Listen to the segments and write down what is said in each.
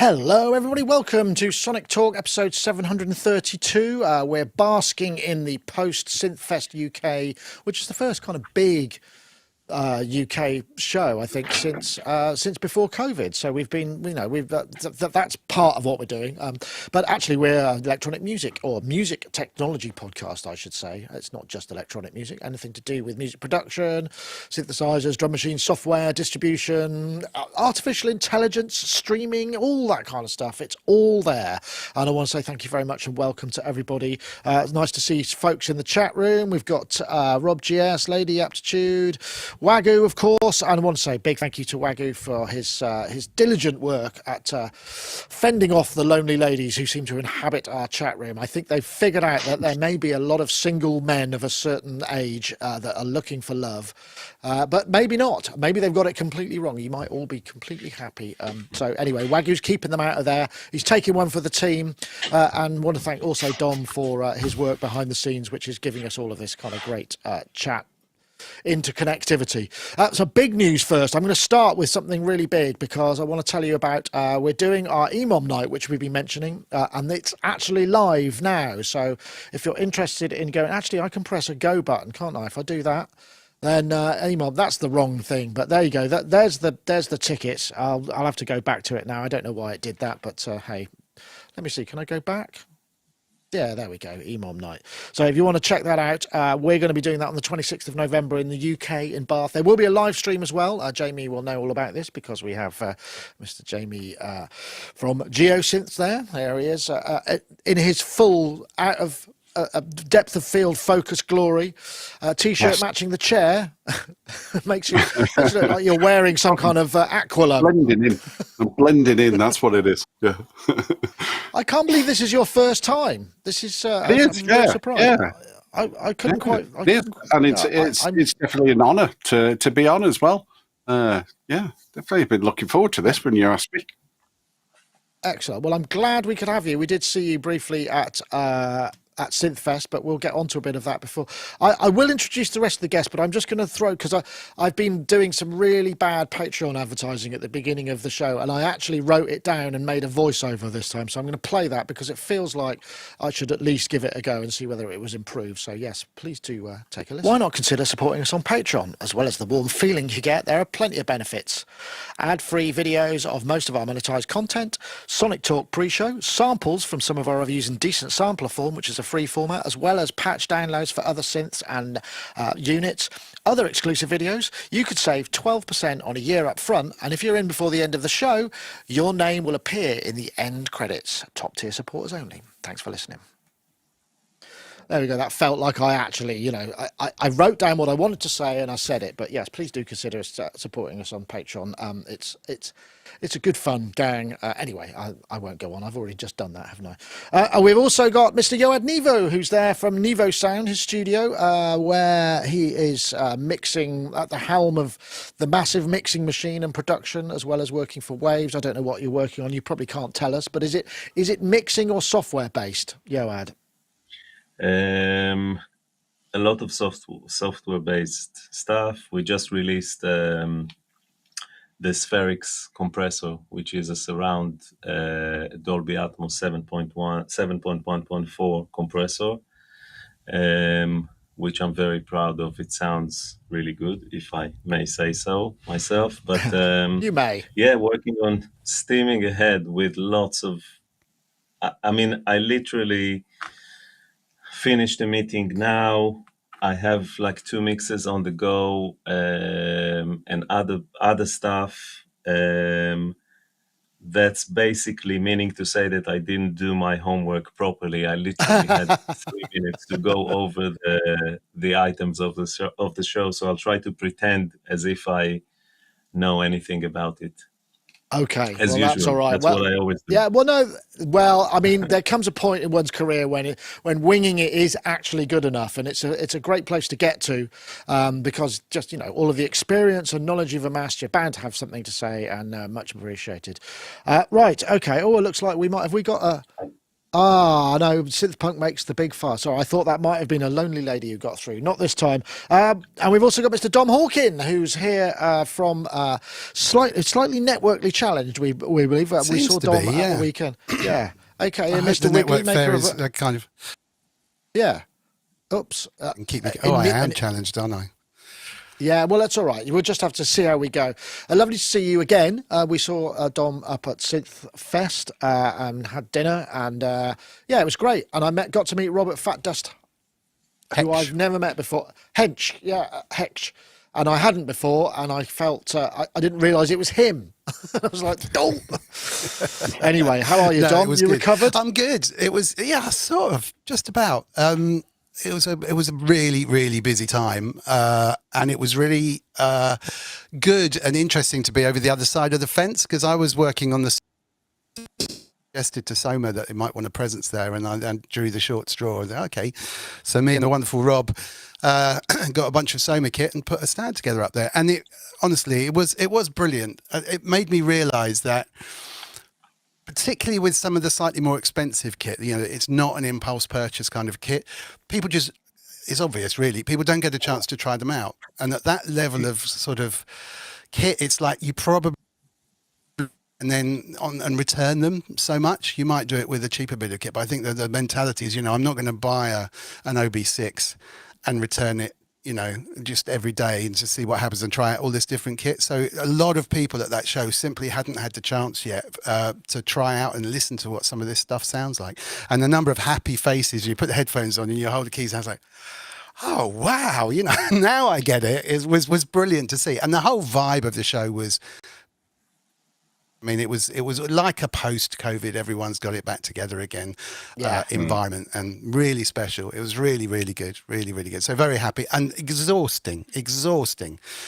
Hello, everybody. Welcome to Sonictalk, episode 732. We're basking in the post-Synthfest UK, which is the first kind of big UK show, I think, since before COVID. So we've been, that's part of what we're doing. But actually, we're an electronic music or music technology podcast, I should say. It's not just electronic music, anything to do with music production, synthesizers, drum machines, software, distribution, artificial intelligence, streaming, all that kind of stuff. It's all there. And I want to say thank you very much and welcome to everybody. It's nice to see folks in the chat room. We've got Rob GS, Lady Aptitude, Wagoo, of course, and I want to say a big thank you to Wagoo for his diligent work at fending off the lonely ladies who seem to inhabit our chat room. I think they've figured out that there may be a lot of single men of a certain age that are looking for love, but maybe not. Maybe they've got it completely wrong. You might all be completely happy. So anyway, Wagoo's keeping them out of there. He's taking one for the team, and want to thank also Dom for his work behind the scenes, which is giving us all of this kind of great chat interconnectivity. So big news first. I'm going to start with something really big because I want to tell you about we're doing our EMOM night, which we've been mentioning, and it's actually live now. So if you're interested in going, actually I can press a go button, can't I? If I do that, then EMOM, that's the wrong thing, but there you go. There's the tickets. I'll have to go back to it now. I don't know why it did that, but hey, let me see, can I go back? Yeah, there we go, EMOM night. So if you want to check that out, we're going to be doing that on the 26th of November in the UK, in Bath. There will be a live stream as well. Jamie will know all about this because we have Mr. Jamie from Geosynth there. There he is, in his full depth of field focus glory. T-shirt yes. Matching the chair makes you look like you're wearing some kind of aquila. Blending in. I'm blending in, that's what it is. Yeah. I can't believe this is your first time. This is I'm very surprised. Yeah. I couldn't quite. And it's definitely an honour to be on as well. Yeah, definitely been looking forward to this when you asked me. Excellent. Well, I'm glad we could have you. We did see you briefly at Synthfest, but we'll get on to a bit of that before. I will introduce the rest of the guests, but I'm just going to throw, because I've been doing some really bad Patreon advertising at the beginning of the show, and I actually wrote it down and made a voiceover this time, so I'm going to play that because it feels like I should at least give it a go and see whether it was improved. So yes, please do take a listen. Why not consider supporting us on Patreon? As well as the warm feeling you get, there are plenty of benefits. Ad-free videos of most of our monetized content, Sonictalk pre-show, samples from some of our reviews in decent sampler form, which is a free format, as well as patch downloads for other synths and units, other exclusive videos. You could save 12% on a year up front, and if you're in before the end of the show, your name will appear in the end credits. Top tier supporters only. Thanks for listening. There we go. That felt like I actually, I wrote down what I wanted to say and I said it. But yes, please do consider supporting us on Patreon. It's a good fun, gang. Anyway, I won't go on. I've already just done that, haven't I? We've also got Mr. Yoad Nevo, who's there from Nevo Sound, his studio, where he is mixing at the helm of the massive mixing machine and production, as well as working for Waves. I don't know what you're working on. You probably can't tell us, but is it mixing or software based, Yoad? A lot of software-based stuff. We just released the Spherix compressor, which is a surround Dolby Atmos 7.1.4 compressor, which I'm very proud of. It sounds really good, if I may say so myself. But you may. Yeah, working on steaming ahead with lots of. I mean, I literally finished the meeting now. I have like 2 mixes on the go and other stuff. That's basically meaning to say that I didn't do my homework properly. I literally had 3 minutes to go over the items of the show. So I'll try to pretend as if I know anything about it. Okay, as well, usual. That's all right. That's well, what I always do. Yeah, well, no, well, I mean, there comes a point in one's career when winging it is actually good enough, and it's a great place to get to, because just all of the experience and knowledge you've amassed, you're bound to have something to say, and much appreciated. Right, okay. Oh, it looks like we might have. We got a. Ah, no, Synthpunk makes the big fuss. Sorry, I thought that might have been a lonely lady who got through. Not this time. And we've also got Mr. Dom Hawkin, who's here from slightly networkly challenged, we believe. We saw Dom at the weekend. Yeah. Okay, and Mr. Wiggly, maker of... kind of... Yeah. Oops. And keep me... I am challenged, aren't I? Yeah, well, that's all right. We'll just have to see how we go. Lovely to see you again. We saw Dom up at Synthfest and had dinner, and yeah, it was great. And I got to meet Robert Fat Dust, who I've never met before. Hench, and I hadn't before, and I felt I didn't realise it was him. I was like, Dom. Anyway, how are you, Dom? You recovered? I'm good. It was, yeah, sort of, just about. It was a really, really busy time, and it was really good and interesting to be over the other side of the fence, because I was working on the suggested to Soma that they might want a presence there, and I drew the short straw. Okay, so me and the wonderful Rob got a bunch of Soma kit and put a stand together up there, and honestly, it was brilliant. It made me realise that, particularly with some of the slightly more expensive kit, it's not an impulse purchase kind of kit. People just, it's obvious really, people don't get a chance to try them out. And at that level of sort of kit, it's like you probably, and then and return them so much. You might do it with a cheaper bit of kit, but I think that the mentality is, I'm not going to buy an OB6 and return it, just every day and just see what happens and try out all this different kit. So a lot of people at that show simply hadn't had the chance yet to try out and listen to what some of this stuff sounds like. And the number of happy faces, you put the headphones on and you hold the keys, and I was like, oh, wow, now I get it. It was brilliant to see. And the whole vibe of the show was, I mean, it was like a post-COVID, everyone's got it back together again environment, and really special. It was really, really good, really, really good. So very happy and exhausting.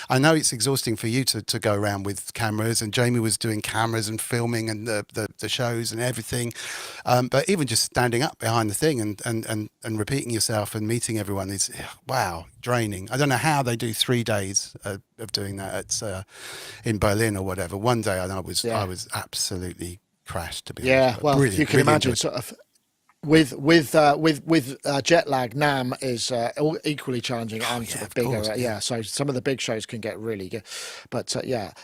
I know it's exhausting for you to go around with cameras, and Jamie was doing cameras and filming and the shows and everything. But even just standing up behind the thing and repeating yourself and meeting everyone is, wow, draining. I don't know how they do 3 days of doing that in Berlin or whatever. One day I was absolutely crashed, to be honest. Yeah, well, you can imagine sort of with jet lag. NAM is equally challenging and sort of bigger. So some of the big shows can get really good. But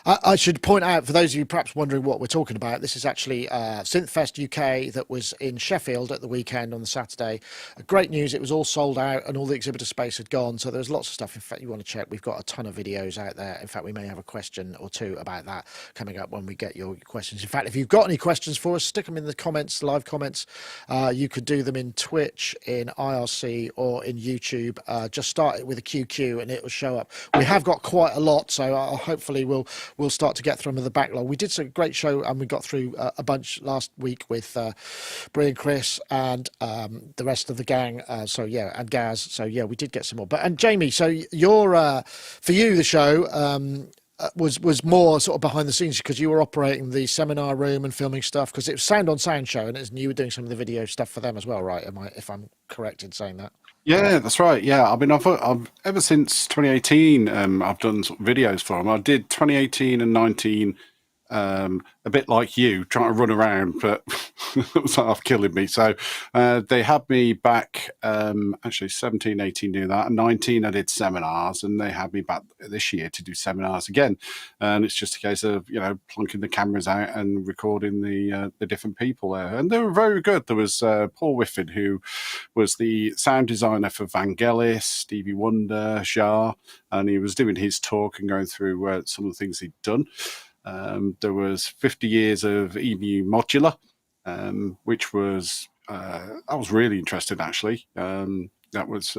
I should point out, for those of you perhaps wondering what we're talking about, this is actually Synthfest UK that was in Sheffield at the weekend on the Saturday. Great news, it was all sold out and all the exhibitor space had gone. So there's lots of stuff. In fact, you want to check. We've got a ton of videos out there. In fact, we may have a question or two about that coming up when we get your questions. In fact, if you've got any questions for us, stick them in the comments, live comments. You could do them in Twitch, in IRC, or in YouTube. Just start it with a QQ and it will show up. We have got quite a lot, so hopefully we'll start to get through the backlog. We did a great show and we got through a bunch last week with Brie and Chris and the rest of the gang. And Gaz. So yeah, we did get some more. And Jamie, so you're for you the show was more sort of behind the scenes, because you were operating the seminar room and filming stuff, because it was Sound on Sound show, and you were doing some of the video stuff for them as well, right? If I'm correct in saying that? Yeah, that's right. Yeah, I mean, I've ever since 2018, I've done sort of videos for them. I did 2018 and 19. A bit like you, trying to run around, but it was half killing me. So they had me back, actually 17, 18 do that, and 19 I did seminars, and they had me back this year to do seminars again. And it's just a case of, plunking the cameras out and recording the different people there. And they were very good. There was Paul Whiffin, who was the sound designer for Vangelis, Stevie Wonder, Jar, and he was doing his talk and going through some of the things he'd done. There was 50 years of EMU modular, which was I was really interested, actually. That was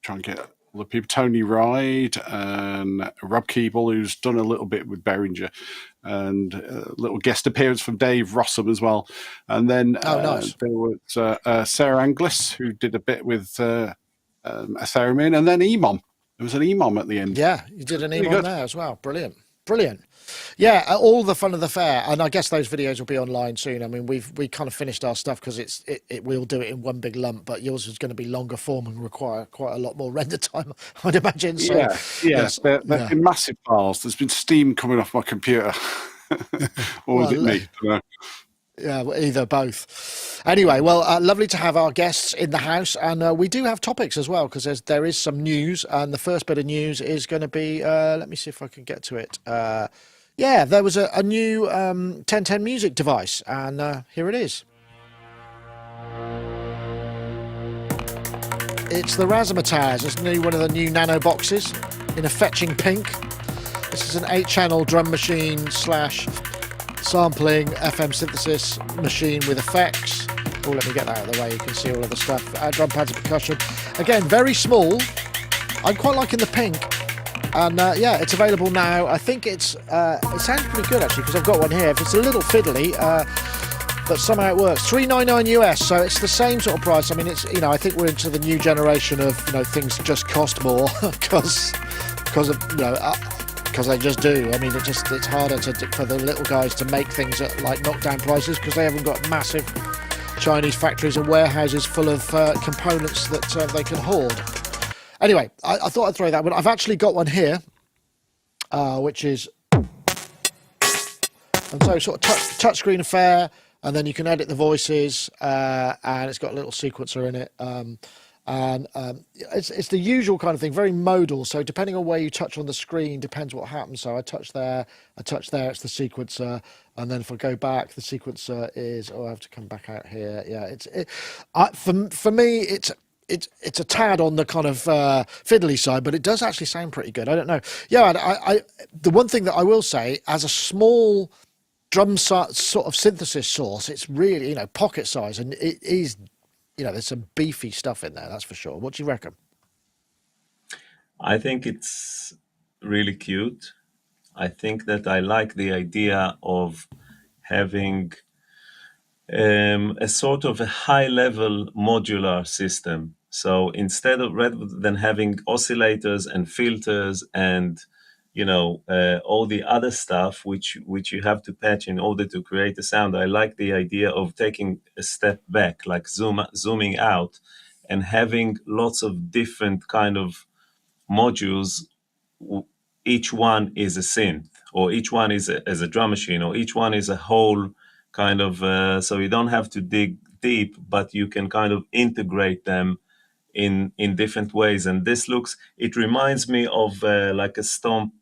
trying to get all the people, Tony Ride and Rob Keeble, who's done a little bit with Behringer, and a little guest appearance from Dave Rossum as well. And then nice. There was Sarah Anglis, who did a bit with a theremin, and then EMOM. There was an EMOM at the end. Yeah, you did an EMOM there as well. Brilliant. Yeah, all the fun of the fair, and I guess those videos will be online soon. I mean, we kind of finished our stuff because we'll do it in one big lump, but yours is going to be longer form and require quite a lot more render time, I'd imagine. So, yes, they've been massive files. There's been steam coming off my computer, or was it me? Yeah, well, either both. Anyway, well, lovely to have our guests in the house, and we do have topics as well because there is some news, and the first bit of news is going to be. Let me see if I can get to it. Yeah, there was a new 1010 music device, and here it is. It's the Razzmatazz. It's one of the new nano boxes in a fetching pink. This is an 8-channel drum machine / sampling FM synthesis machine with effects. Oh, let me get that out of the way. You can see all of the stuff. Drum pads and percussion. Again, very small. I'm quite liking the pink. And yeah, it's available now. I think it sounds pretty good actually because I've got one here. If it's a little fiddly, but somehow it works. $399 US, so it's the same sort of price. I mean, it's I think we're into the new generation of things just cost more because they just do. I mean, it's harder for the little guys to make things at like knockdown prices because they haven't got massive Chinese factories and warehouses full of components that they can hoard. Anyway, I thought I'd throw that one. I've actually got one here, which is and so sort of touchscreen affair, and then you can edit the voices, and it's got a little sequencer in it. And it's the usual kind of thing, very modal. So depending on where you touch on the screen, depends what happens. So I touch there, it's the sequencer, and then if I go back, the sequencer is. Oh, I have to come back out here. Yeah, for me, it's a tad on the kind of fiddly side, but it does actually sound pretty good. I don't know. Yeah, I the one thing that I will say, as a small drum sort of synthesis source, it's really pocket size, and it is. There's some beefy stuff in there, that's for sure. What do you reckon? I think it's really cute. I think that I like the idea of having a sort of a high-level modular system. So instead of rather than having oscillators and filters and all the other stuff which you have to patch in order to create a sound, I like the idea of taking a step back, like zooming out, and having lots of different kind of modules. Each one is a synth, or each one is a drum machine, or each one is a whole kind of. So you don't have to dig deep, but you can kind of integrate them in different ways. And it reminds me of like a stomp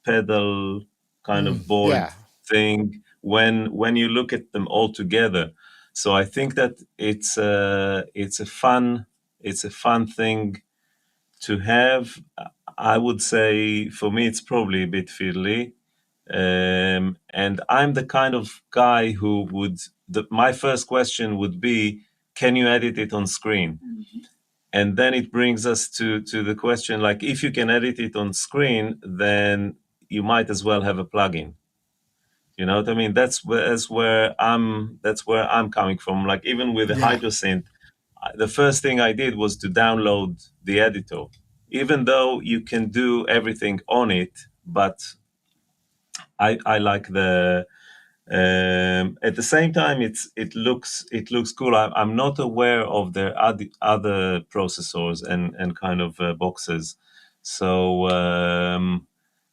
pedal kind of board thing when you look at them all together. So I think that it's a fun thing to have. I would say for me it's probably a bit fiddly, and I'm the kind of guy who my first question would be, can you edit it on screen? Mm-hmm. And then it brings us to the question, like, if you can edit it on screen, then you might as well have a plugin. You know what I mean? That's where I'm coming from. Like, even with the Hydrosynth, the first thing I did was to download the editor, even though you can do everything on it. But I like the. At the same time, it looks cool. I'm not aware of their other processors and kind of boxes. So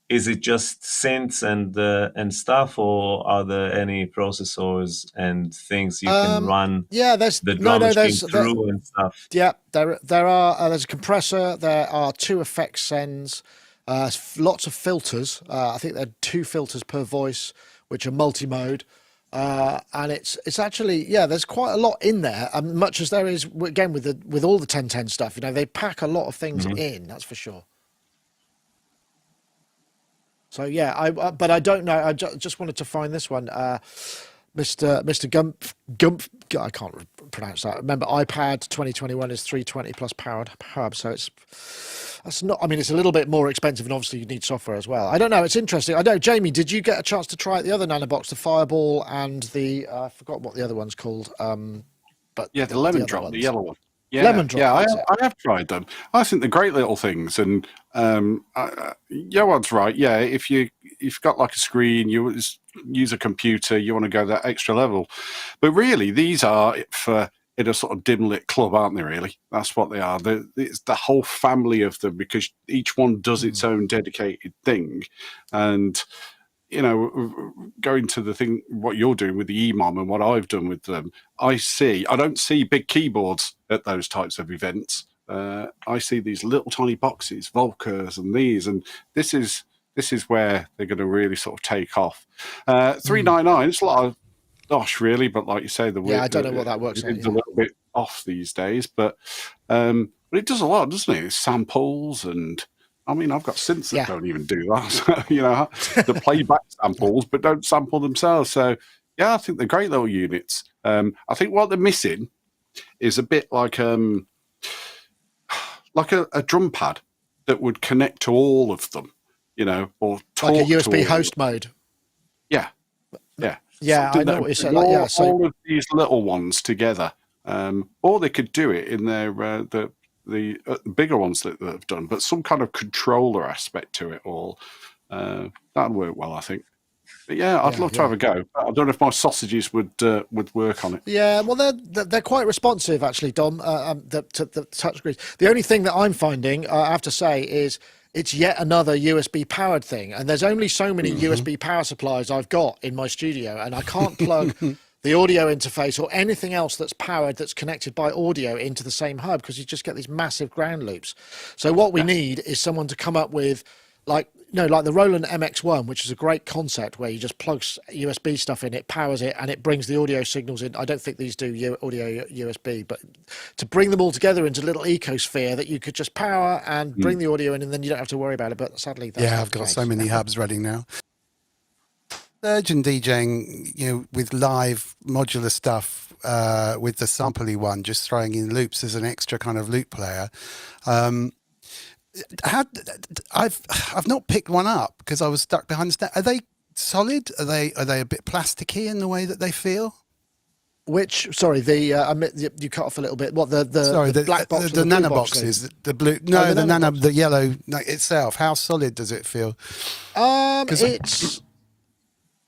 is it just synths and stuff, or are there any processors and things you can run? Yeah, there's the drum machine through and stuff. Yeah, there are. There's a compressor. There are 2 effect sends. Lots of filters. I think there are 2 filters per voice, which are multi-mode, and it's actually there's quite a lot in there, much as there is again with all the 1010 stuff. They pack a lot of things in, that's for sure. So but I don't know. I just wanted to find this one, Mr. Gump. I can't pronounce that. Remember, iPad 2021 is 320 plus powered hub, so that's not. I mean, it's a little bit more expensive, and obviously you need software as well. I don't know. It's interesting. I know, Jamie. Did you get a chance to try out the other nanobox, the Fireball, and the I forgot what the other one's called. But the lemon drop, the yellow one. Yeah, lemon drop. Yeah, I have tried them. I think they're great little things. And Yoad's right. Yeah, if you've got like a screen, you use a computer, you want to go that extra level. But really, these are in a sort of dim lit club, aren't they? Really, that's what they are. It's the whole family of them, because each one does its own dedicated thing, and you know, going to the thing, what you're doing with the EMOM and what I've done with them, I don't see big keyboards at those types of events. I see these little tiny boxes, Volkers and these, and this is where they're going to really sort of take off. $399, it's a lot of dosh, really, but like you say, I don't know what that works out. It's a little bit off these days, but it does a lot, doesn't it? Samples and. I mean, I've got synths that don't even do that, you know, the playback samples, but don't sample themselves. So, yeah, I think they're great little units. I think what they're missing is a bit like a drum pad that would connect to all of them, you know, or talk like a USB to host mode. Yeah. Yeah, I know what you're saying. All of these little ones together, or they could do it in their the bigger ones that they've done, but some kind of controller aspect to it all. That'd work well, I think. But yeah, I'd love to have a go. I don't know if my sausages would work on it. Yeah, well, they're quite responsive, actually, Dom, to the touchscreens. The only thing that I'm finding, I have to say, is it's yet another USB powered thing. And there's only so many USB power supplies I've got in my studio, and I can't plug the audio interface or anything else that's powered that's connected by audio into the same hub, because you just get these massive ground loops. So what we need is someone to come up with like the Roland MX1, which is a great concept where you just plug USB stuff in, it powers it, and it brings the audio signals in. I don't think these do audio USB, but to bring them all together into a little ecosphere that you could just power and bring the audio in, and then you don't have to worry about it. But sadly, that's I've got so many hubs running now. Surgeon DJing, you know, with live modular stuff, with the sampley one, just throwing in loops as an extra kind of loop player. I've not picked one up because I was stuck behind the stand. Are they solid? Are they a bit plasticky in the way that they feel? Which, sorry, you cut off a little bit. What the black box, the nano boxes, the blue? No, the nano, the yellow itself. How solid does it feel?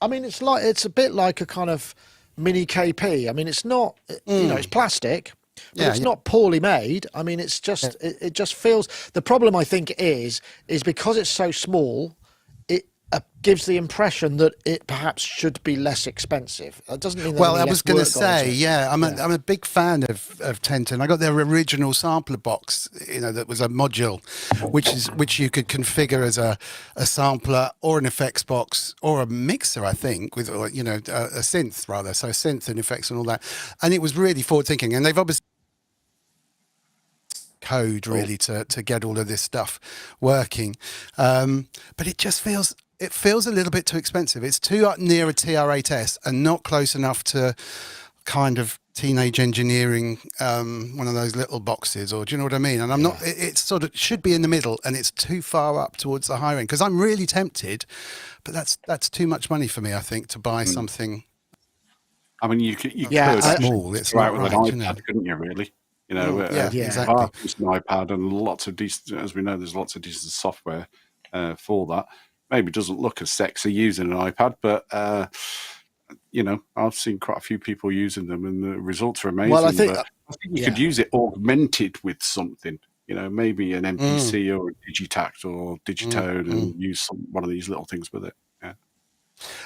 It's a bit like a kind of mini KP. I mean, it's not, it's plastic, but it's not poorly made. I mean, it's just, it just feels, the problem I think is because it's so small, it gives the impression that it perhaps should be less expensive. It doesn't mean that. Well, I was going to say, I'm a big fan of Tenton. I got their original sampler box, that was a module, which you could configure as a sampler or an effects box or a mixer, I think, with a synth rather. So synth and effects and all that. And it was really forward thinking. And they've obviously code really to get all of this stuff working. But it just feels a little bit too expensive. It's too up near a TR8S and not close enough to kind of teenage engineering, one of those little boxes, or do you know what I mean? And I'm not, it sort of should be in the middle, and it's too far up towards the higher end, because I'm really tempted, but that's too much money for me, I think, to buy something. I mean, you could small. It's right not with right, an iPad, couldn't you? Really, exactly. It's an iPad, and lots of decent, as we know, there's lots of decent software for that. Maybe it doesn't look as sexy using an iPad, but I've seen quite a few people using them, and the results are amazing. Well, I think you could use it augmented with something, maybe an MPC or a Digitact or Digitone, and use one of these little things with it. Yeah.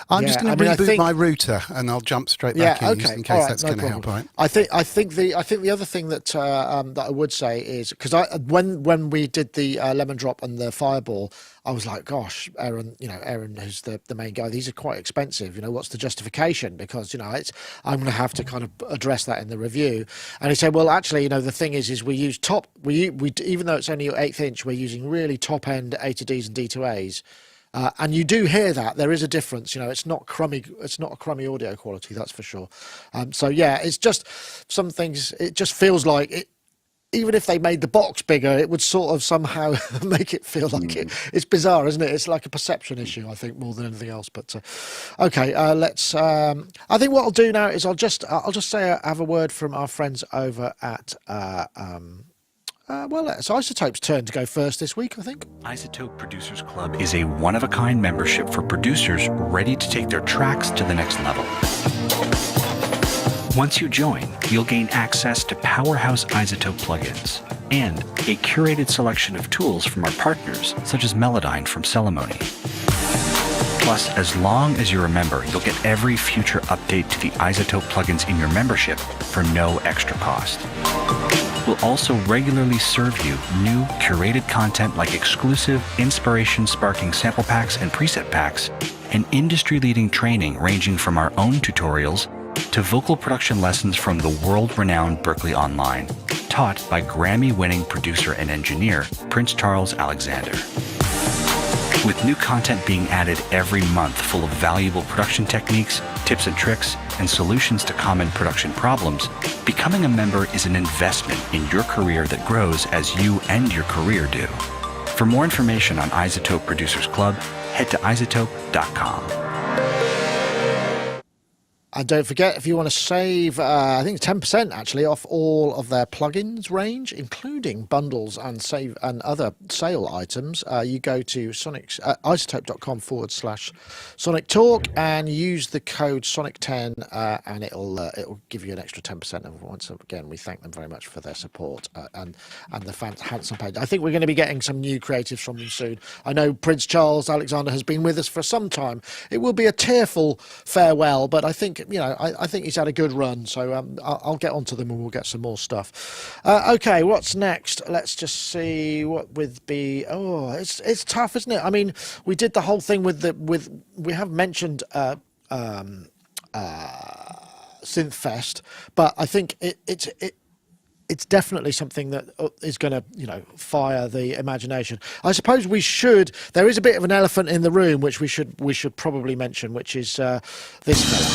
I'm just going to reboot my router, and I'll jump straight back in just in case that's going to help. Right? I think the other thing that I would say is, because when we did the Lemon Drop and the Fireball, I was like, gosh, Aaron, who's the main guy, these are quite expensive. What's the justification? Because I'm going to have to kind of address that in the review. And he said, well, actually, the thing is we use we even though it's only 1/8 inch, we're using really top end A to Ds and D to As. And you do hear that there is a difference. It's not crummy. It's not a crummy audio quality, that's for sure. It's just some things. It just feels like it. Even if they made the box bigger, it would sort of somehow make it feel like it. It's bizarre, isn't it? It's like a perception issue, I think, more than anything else. But let's. I think what I'll do now is I'll just say I have a word from our friends over at. It's iZotope's turn to go first this week, I think. iZotope Producers Club is a one-of-a-kind membership for producers ready to take their tracks to the next level. Once you join, you'll gain access to powerhouse iZotope plugins and a curated selection of tools from our partners, such as Melodyne from Celemony. Plus, as long as you're a member, you'll get every future update to the iZotope plugins in your membership for no extra cost. We'll also regularly serve you new curated content like exclusive inspiration-sparking sample packs and preset packs, and industry-leading training ranging from our own tutorials to vocal production lessons from the world-renowned Berklee Online, taught by Grammy-winning producer and engineer Prince Charles Alexander. With new content being added every month full of valuable production techniques, tips and tricks, and solutions to common production problems, becoming a member is an investment in your career that grows as you and your career do. For more information on iZotope Producers Club, head to iZotope.com. And don't forget, if you want to save, I think 10% actually off all of their plugins range, including bundles and other sale items, you go to iZotope.com/Sonictalk and use the code Sonic10, and it'll give you an extra 10%. And once again, we thank them very much for their support and the handsome page. I think we're going to be getting some new creatives from them soon. I know Prince Charles Alexander has been with us for some time. It will be a tearful farewell, but I think, I think he's had a good run, so I'll get onto them and we'll get some more stuff. Okay, what's next? Let's just see what it's tough, isn't it? I mean, we did the whole thing we have mentioned Synthfest, but I think it's definitely something that is going to, fire the imagination. I suppose there is a bit of an elephant in the room, which we should probably mention, which is this fella.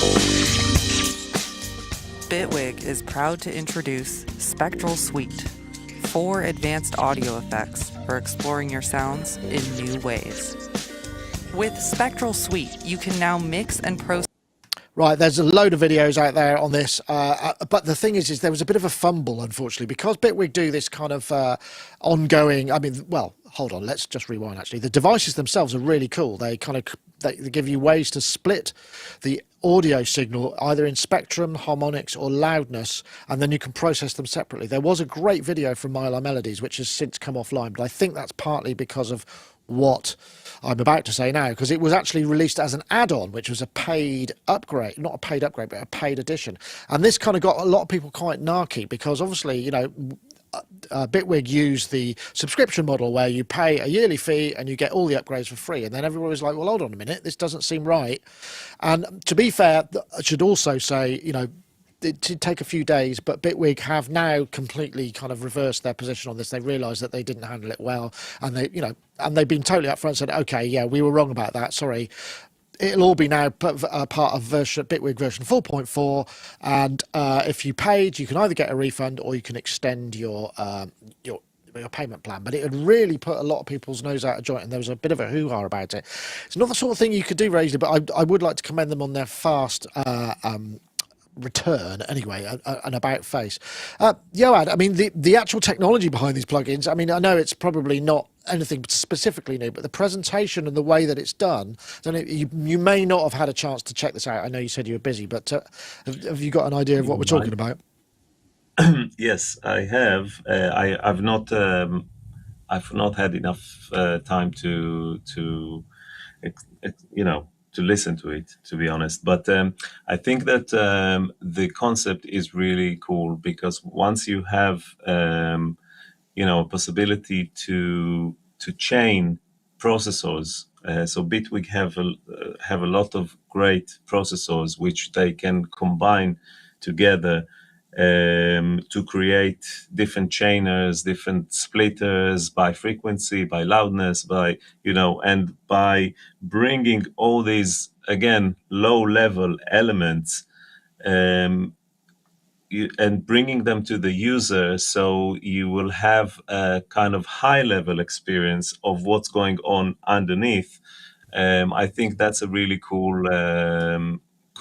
Bitwig is proud to introduce Spectral Suite, 4 advanced audio effects for exploring your sounds in new ways. With Spectral Suite, you can now mix and process. Right, there's a load of videos out there on this, but the thing is there was a bit of a fumble, unfortunately, because Bitwig do this kind of ongoing. Hold on, let's just rewind. Actually, the devices themselves are really cool. They give you ways to split the audio signal either in spectrum, harmonics, or loudness, and then you can process them separately. There was a great video from Mylar Melodies, which has since come offline, but I think that's partly because of what I'm about to say now, because it was actually released as an add-on, which was a paid upgrade, not a paid upgrade, but a paid edition. And this kind of got a lot of people quite narky, because obviously, Bitwig used the subscription model where you pay a yearly fee and you get all the upgrades for free. And then everyone was like, well, hold on a minute, this doesn't seem right. And to be fair, I should also say, it did take a few days, but Bitwig have now completely kind of reversed their position on this. They realised that they didn't handle it well, and they've been totally upfront and said, okay, yeah, we were wrong about that. Sorry. It'll all be now part of Bitwig version 4.4, and if you paid, you can either get a refund or you can extend your payment plan. But it had really put a lot of people's nose out of joint, and there was a bit of a hoo-ha about it. It's not the sort of thing you could do, Razor, but I would like to commend them on their fast return anyway, an about face. Yoad, I mean, the actual technology behind these plugins, I mean, I know it's probably not anything specifically new, but the presentation and the way that it's done, then you may not have had a chance to check this out. I know you said you were busy, but have you got an idea of what we're talking about? Yes, I have. I've not had enough time to listen to it, to be honest. But I think that the concept is really cool, because once you have a possibility to chain processors. So Bitwig have a lot of great processors which they can combine together to create different chainers, different splitters by frequency, by loudness, and by bringing all these, again, low-level elements and bringing them to the user, so you will have a kind of high-level experience of what's going on underneath. I think that's a really cool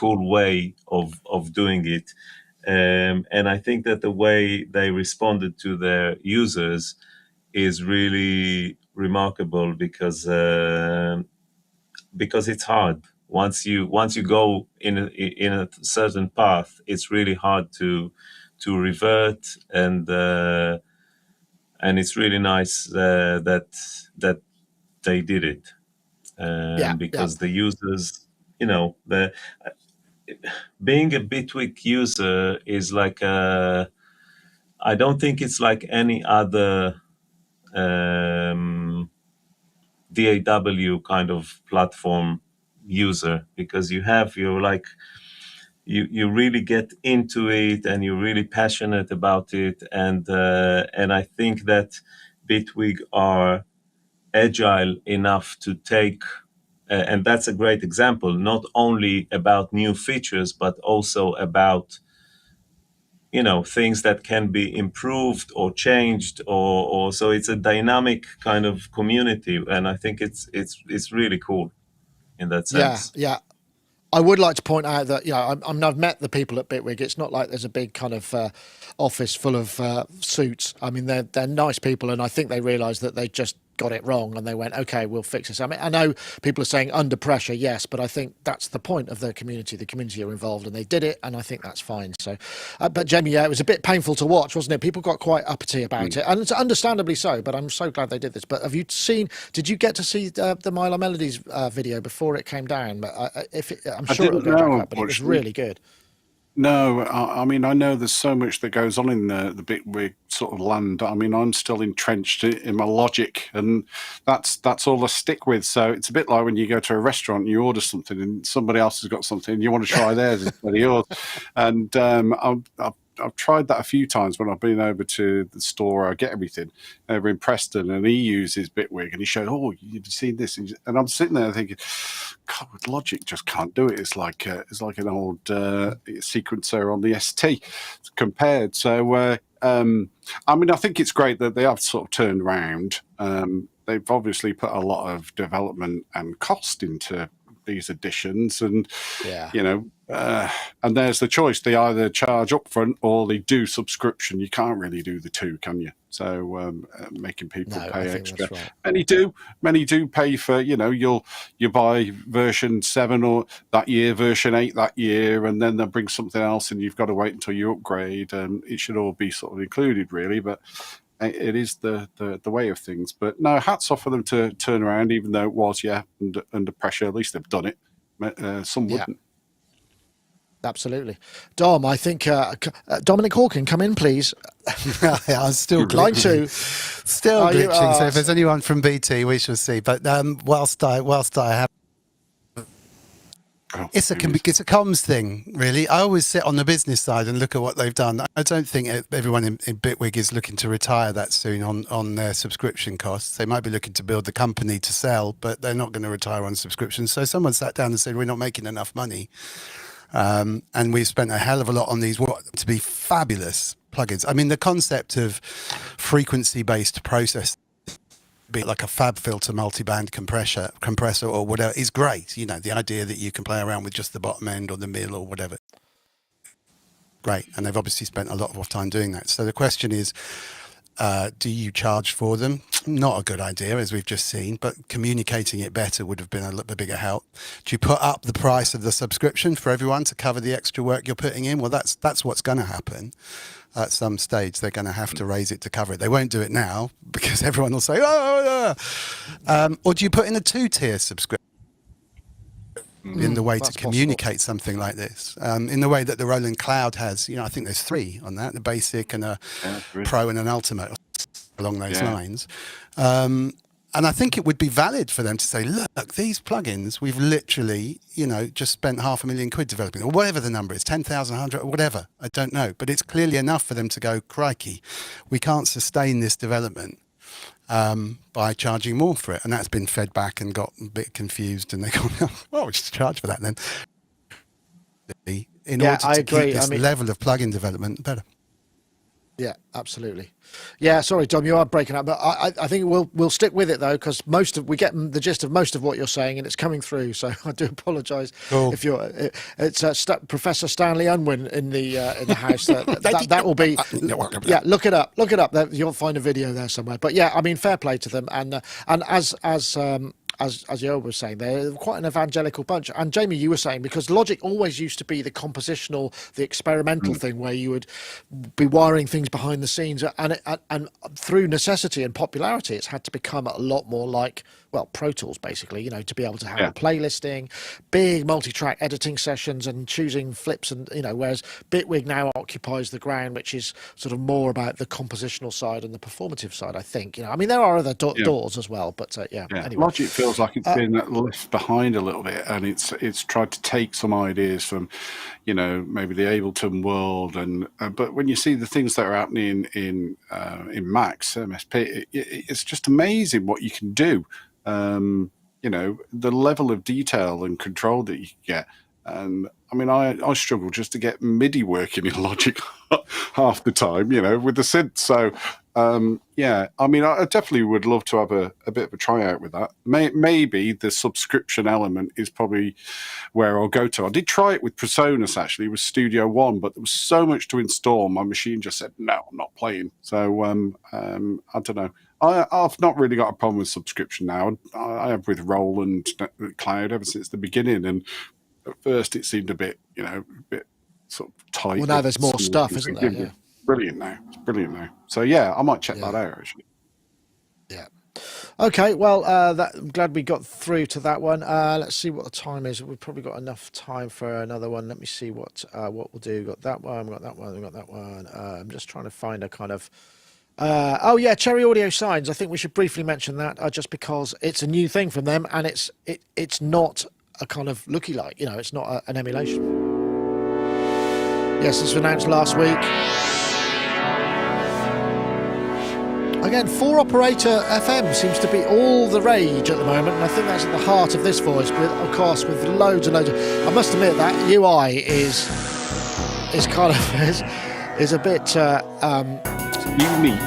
way of doing it. And I think that the way they responded to their users is really remarkable, because it's hard. Once you go in a certain path, it's really hard to revert, and it's really nice that they did it. Yeah, because the users, the being a Bitwig user is like I don't think it's like any other DAW kind of platform user, because you're like you really get into it and you're really passionate about it, and I think that Bitwig are agile enough to take and that's a great example, not only about new features but also about things that can be improved or changed, or so it's a dynamic kind of community, and I think it's really cool in that yeah, sense. yeah. I would like to point out that I've met the people at Bitwig. It's not like there's a big kind of office full of suits. I mean, they're nice people, and I think they realised that they just got it wrong, and they went, "Okay, we'll fix this." I mean, I know people are saying under pressure, yes, but I think that's the point of the community. The community are involved, and they did it, and I think that's fine. So, but Jamie, yeah, it was a bit painful to watch, wasn't it? People got quite uppity about it, and it's understandably so. But I'm so glad they did this. But have you seen? Did you get to see the Milo Melodies video before it came down? But I'm sure it'll didn't go know, back up. But it was unfortunately. really good. No, I mean, I know there's so much that goes on in the Bitwig sort of land. I mean, I'm still entrenched in my logic, and that's all I stick with. So it's a bit like when you go to a restaurant and you order something and somebody else has got something and you want to try theirs instead of yours. And I've tried that a few times when I've been over to the store where I get everything over in Preston, and he uses Bitwig, and he showed, "Oh, you've seen this," and I'm sitting there thinking, "God, with Logic just can't do it. It's like an old sequencer on the ST compared." So, I mean, I think it's great that they have sort of turned around. They've obviously put a lot of development and cost into these editions, and Yeah. And there's the choice. They either charge upfront or they do subscription. You can't really do the two, can you? So making people No, I pay think extra. that's right. Many do pay for, you buy version 7 or that year, version 8 that year, and then they'll bring something else and you've got to wait until you upgrade. It should all be sort of included, really, but it is the way of things. But no, hats off for them to turn around, even though it was, under pressure. At least they've done it. Some wouldn't. Absolutely. Dom, I think Dominic Hawkin, come in, please. Yeah, I'm still Line glitching. 2. Still Are you- glitching. So if there's anyone from BT, we shall see. But whilst I have, it's a comms thing, really. I always sit on the business side and look at what they've done. I don't think everyone in Bitwig is looking to retire that soon on their subscription costs. They might be looking to build the company to sell, but they're not going to retire on subscriptions. So someone sat down and said, "We're not making enough money." And we've spent a hell of a lot on these to be fabulous plugins. I mean, the concept of frequency-based process, be it like a fab filter multiband compressor or whatever, is great. The idea that you can play around with just the bottom end or the middle or whatever. Great. And they've obviously spent a lot of time doing that. So the question is, do you charge for them? Not a good idea, as we've just seen, but communicating it better would have been a little bigger help. Do you put up the price of the subscription for everyone to cover the extra work you're putting in? Well, that's what's going to happen. At some stage, they're going to have to raise it to cover it. They won't do it now because everyone will say, "Oh, or do you put in a 2-tier subscription in the way to communicate something like this? In the way that the Roland Cloud has, I think there's 3 on that, the basic and a Pro and an Ultimate along those lines. And I think it would be valid for them to say, "Look, these plugins, we've literally, just spent £500,000 developing, or whatever the number is, 10,000, 100, or whatever. I don't know. But it's clearly enough for them to go, crikey, we can't sustain this development by charging more for it." And that's been fed back and got a bit confused. And they go, "Well, we should charge for that then." In order to keep this level of plugin development better. Yeah, absolutely. Yeah, sorry, Dom, you are breaking up, but I think we'll stick with it though, because we get the gist of most of what you're saying, and it's coming through. So I do apologise if it's Professor Stanley Unwin in the house. That will be. Yeah, look it up. You'll find a video there somewhere. But yeah, I mean, fair play to them, and as as Yoad was saying, they're quite an evangelical bunch. And Jamie, you were saying, because Logic always used to be the compositional, the experimental thing where you would be wiring things behind the scenes, and through necessity and popularity, it's had to become a lot more like, well, Pro Tools, basically, you know, to be able to handle playlisting, big multi-track editing sessions and choosing flips, and, you know, whereas Bitwig now occupies the ground, which is sort of more about the compositional side and the performative side, I think. You know, I mean, there are other doors as well, but anyway. Logic feels like it's been left behind a little bit, and it's tried to take some ideas from, you know, maybe the Ableton world, and but when you see the things that are happening in Max MSP, it's just amazing what you can do. You know, the level of detail and control that you can get. And I mean, I struggle just to get MIDI working in Logic half the time, you know, with the synth. So, yeah, I mean, I definitely would love to have a bit of a tryout with that. Maybe the subscription element is probably where I'll go to. I did try it with Presonus, actually, with Studio One, but there was so much to install. My machine just said, no, I'm not playing. So, I don't know. I've not really got a problem with subscription now. I have with Roll and Cloud ever since the beginning. And at first it seemed a bit, you know, a bit sort of tight. Well, now there's more stuff, isn't there? Yeah. Brilliant now. It's brilliant now. So, yeah, I might check that out, actually. Yeah. Okay, well, I'm glad we got through to that one. Let's see what the time is. We've probably got enough time for another one. Let me see what we'll do. We've got that one, we've got that one, we've got that one. I'm just trying to find a kind of... oh yeah, Cherry Audio Signs. I think we should briefly mention that just because it's a new thing from them, and it's not a kind of looky-like, you know, it's not an emulation. Yes, this was announced last week. Again, 4-operator FM seems to be all the rage at the moment, and I think that's at the heart of this voice, with, of course, with loads and loads of... I must admit that UI is kind of is a bit unique,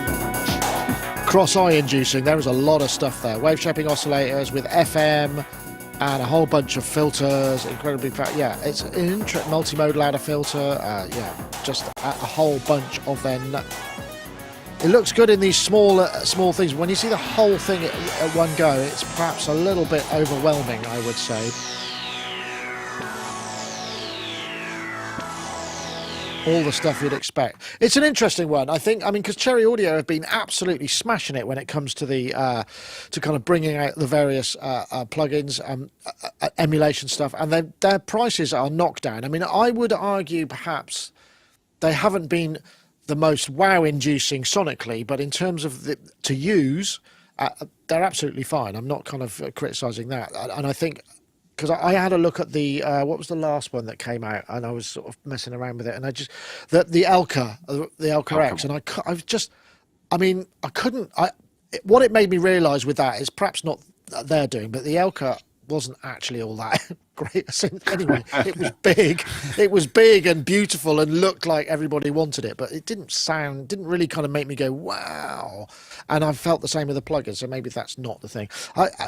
cross-eye inducing. There is a lot of stuff there. Wave shaping oscillators with FM and a whole bunch of filters, incredibly fast. Yeah, it's an multi-mode ladder filter. Yeah, just a whole bunch of them. It looks good in these small things. When you see the whole thing at one go, it's perhaps a little bit overwhelming, I would say. All the stuff you'd expect. It's an interesting one, I think. I mean, because Cherry Audio have been absolutely smashing it when it comes to the to kind of bringing out the various plugins, emulation stuff, and their prices are knocked down. I mean, I would argue perhaps they haven't been the most wow-inducing sonically, but in terms of to use, they're absolutely fine. I'm not kind of criticising that, and I think. Because I had a look at the what was the last one that came out, and I was sort of messing around with it, and I just the Elka X, and I couldn't. What it made me realise with that is perhaps not that they're doing, but the Elka wasn't actually all that great. Anyway, it was big and beautiful and looked like everybody wanted it, but it didn't really kind of make me go wow. And I felt the same with the plugins, so maybe that's not the thing.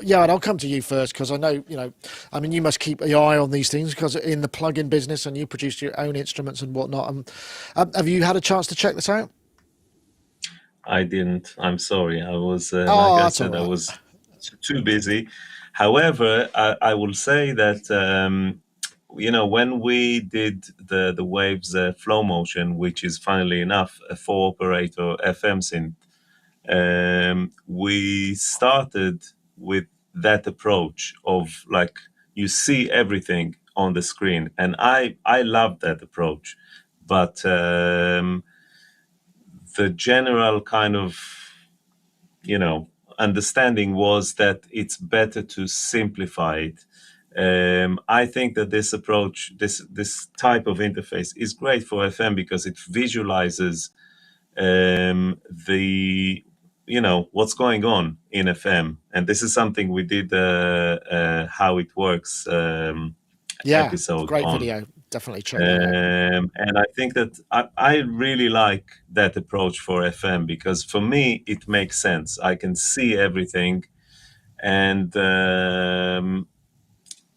Yeah, and I'll come to you first, because I know, you know, I mean, you must keep your eye on these things because in the plugin business, and you produce your own instruments and whatnot. Have you had a chance to check this out? I didn't. I'm sorry. I was, like I said, right. I was too busy. However, I will say that, you know, when we did the Waves Flow Motion, which is funnily enough a 4-operator FM synth, we started with that approach of like you see everything on the screen, and I love that approach, but the general kind of, you know, understanding was that it's better to simplify it. I think that this approach, this type of interface is great for FM because it visualizes you know, what's going on in FM. And this is something we did How It Works episode great on. video. Definitely check it out. And I think that I really like that approach for FM because for me, it makes sense. I can see everything and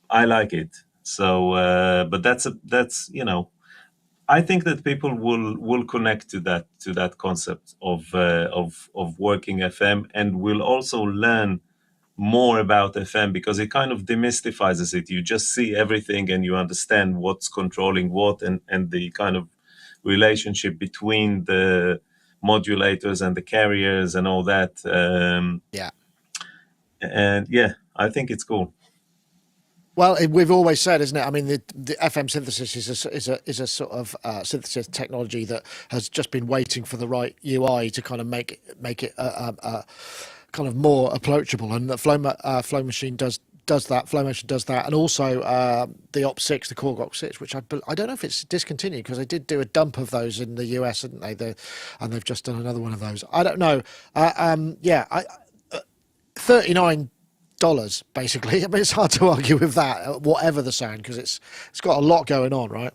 I like it. So, but that's, you know, I think that people will connect to that concept of working FM and will also learn more about FM, because it kind of demystifies it. You just see everything and you understand what's controlling what, and the kind of relationship between the modulators and the carriers and all that. Yeah. And yeah, I think it's cool. Well, we've always said, isn't it? I mean, the FM synthesis is a sort of synthesis technology that has just been waiting for the right UI to kind of make it kind of more approachable, and the Flow Machine does that. Flow Motion does that, and also the Op6, the Korg Op6, which I don't know if it's discontinued, because they did do a dump of those in the US, didn't they? And they've just done another one of those. I don't know. $39 basically. I mean, it's hard to argue with that, whatever the sound, because it's got a lot going on, right?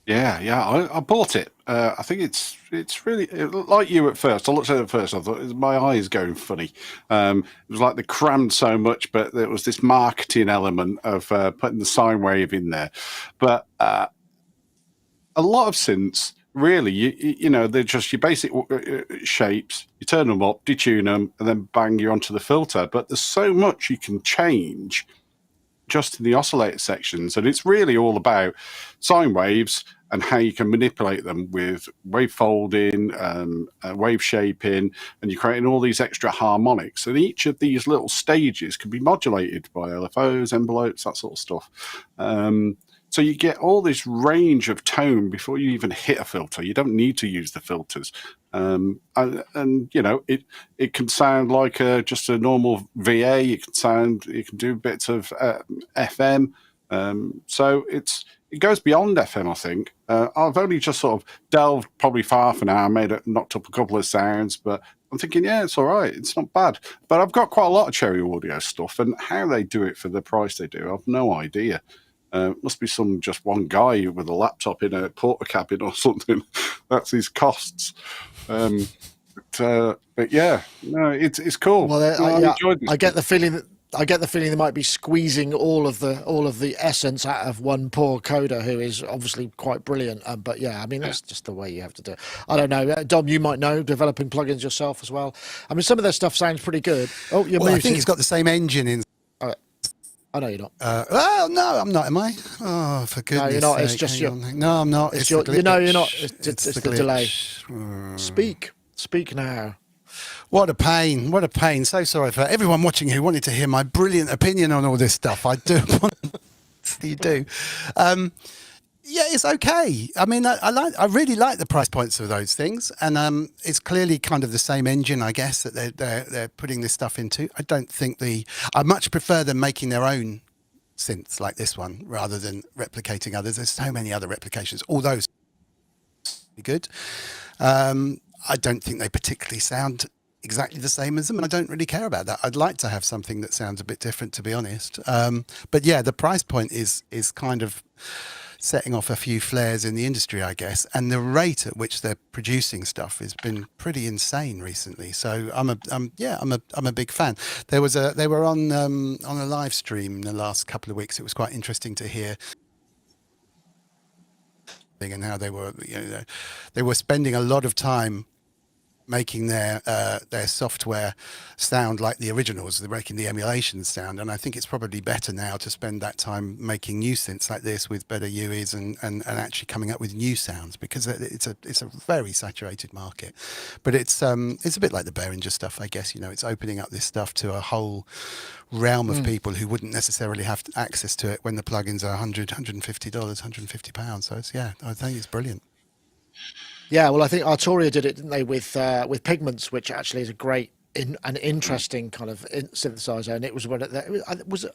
Yeah. I bought it. I think it's really like you at first. I looked at it at first. I thought my eye is going funny. It was like they crammed so much, but there was this marketing element of putting the sine wave in there. But a lot of synths, really, you know, they're just your basic shapes. You turn them up, detune them, and then bang, you're onto the filter. But there's so much you can change just in the oscillator sections, and it's really all about sine waves and how you can manipulate them with wave folding, wave shaping, and you're creating all these extra harmonics. And each of these little stages can be modulated by LFOs, envelopes, that sort of stuff. So you get all this range of tone before you even hit a filter. You don't need to use the filters. And you know, it can sound like just a normal VA. You can do bits of FM. So it goes beyond FM, I think. I've only just sort of delved probably for half an hour, knocked up a couple of sounds, but I'm thinking, yeah, it's all right. It's not bad. But I've got quite a lot of Cherry Audio stuff, and how they do it for the price they do, I've no idea. Must be just one guy with a laptop in a porta cabin or something. That's his costs. But yeah, no, it's cool. Well, I enjoyed this. I get the feeling they might be squeezing all of the essence out of one poor coder who is obviously quite brilliant. But yeah, I mean, that's just the way you have to do it. I don't know, Dom, you might know, developing plugins yourself as well. I mean, some of their stuff sounds pretty good. Oh, you're I think it's got the same engine in. I know you're not. Well, no, I'm not. Am I? Oh, for goodness' No, you're not. sake. It's just your. No, I'm not. It's your. You know, you're not. It's the glitch. delay. Speak now. What a pain. What a pain. So sorry for everyone watching who wanted to hear my brilliant opinion on all this stuff. I do. You do. Yeah, it's okay. I mean, I really like the price points of those things, and it's clearly kind of the same engine, I guess, that they're putting this stuff into. I don't think I much prefer them making their own synths like this one rather than replicating others. There's so many other replications, all those good. I don't think they particularly sound exactly the same as them, and I don't really care about that. I'd like to have something that sounds a bit different, to be honest. But yeah, the price point is kind of setting off a few flares in the industry, I guess, and the rate at which they're producing stuff has been pretty insane recently. So I'm a big fan. They were on a live stream in the last couple of weeks. It was quite interesting to hear and how they were spending a lot of time making their software sound like the originals. They're making the emulations sound, and I think it's probably better now to spend that time making new synths like this with better UIs and actually coming up with new sounds, because it's a very saturated market. But it's a bit like the Behringer stuff, I guess. You know, it's opening up this stuff to a whole realm of people who wouldn't necessarily have access to it when the plugins are $100, $150, £150. So I think it's brilliant. Yeah, well, I think Arturia did it, didn't they, with Pigments, which actually is a great and interesting kind of synthesizer. And it was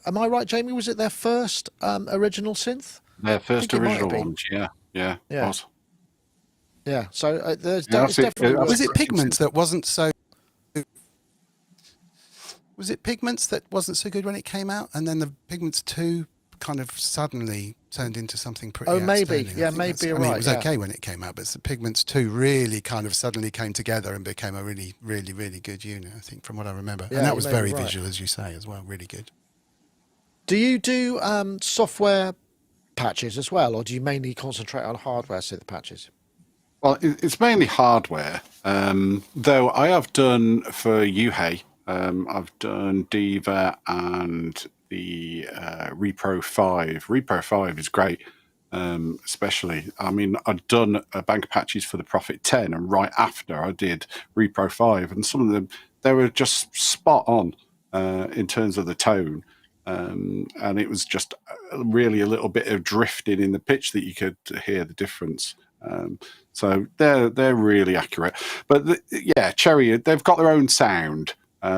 am I right, Jamie? Was it their first original synth? Their first original ones, yeah. Was. Yeah, so there's that's definitely. Was it Pigments that wasn't so? Was it Pigments that wasn't so good when it came out, and then the Pigments 2 kind of suddenly turned into something pretty maybe. Yeah, maybe you're right. It was okay when it came out, but the Pigments 2 really kind of suddenly came together and became a really, really, really good unit, I think, from what I remember. Yeah, and that was very right. visual, as you say, as well. Really good. Do you do software patches as well, or do you mainly concentrate on hardware synth patches? Well, it's mainly hardware, though I have done for Yuhei I've done Diva and the Repro 5. Repro 5 is great, especially. I mean, I'd done a bank of patches for the Prophet 10, and right after I did Repro 5, and some of them, they were just spot on in terms of the tone. And it was just really a little bit of drifting in the pitch that you could hear the difference. So they're really accurate. But yeah, Cherry, they've got their own sound.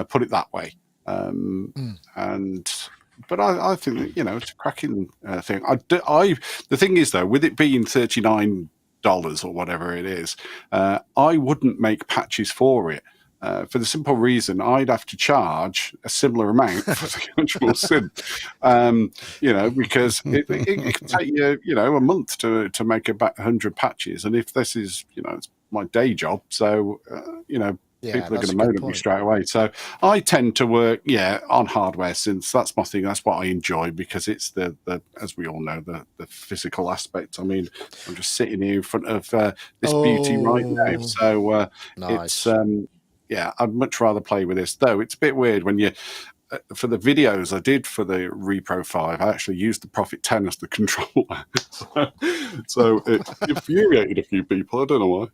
Put it that way. But I think that, it's a cracking thing. The thing is though, with it being $39 or whatever it is, I wouldn't make patches for it. For the simple reason I'd have to charge a similar amount for the actual synth, because it could take you, a month to make about 100 patches. And if this is, it's my day job, so, people are going to moan at me straight away. So I tend to work, on hardware synths. That's my thing. That's what I enjoy, because it's the as we all know, the physical aspect. I mean, I'm just sitting here in front of this beauty right now. So nice. it's I'd much rather play with this, though. It's a bit weird when you, for the videos I did for the Repro 5, I actually used the Prophet 10 as the controller. so it infuriated a few people. I don't know why.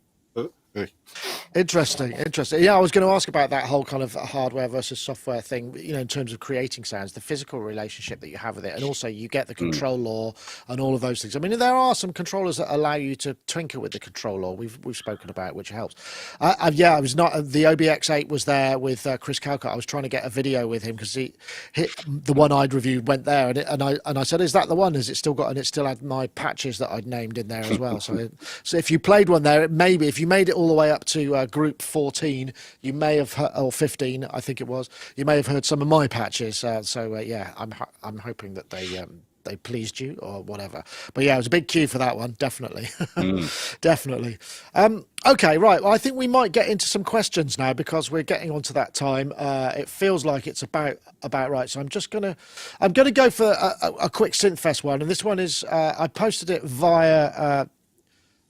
Interesting. Yeah, I was going to ask about that whole kind of hardware versus software thing, in terms of creating sounds, the physical relationship that you have with it, and also you get the control law and all of those things. I mean, there are some controllers that allow you to tinker with the control law. We've spoken about, which helps. I was not, the OBX8 was there with Chris Calcott. I was trying to get a video with him because the one I'd reviewed went there, and I said, "Is that the one? Has it still got?" And it still had my patches that I'd named in there as well. So if you played one there, maybe if you made it all the way up to group 14, you may have heard, or 15, I think it was, you may have heard some of my patches. I'm hoping that they pleased you or whatever. But yeah, it was a big queue for that one, definitely. Definitely. Okay, right. Well, I think we might get into some questions now, because we're getting onto that time. It feels like it's about right. So I'm going to go for a quick Synthfest one, and this one is I posted it via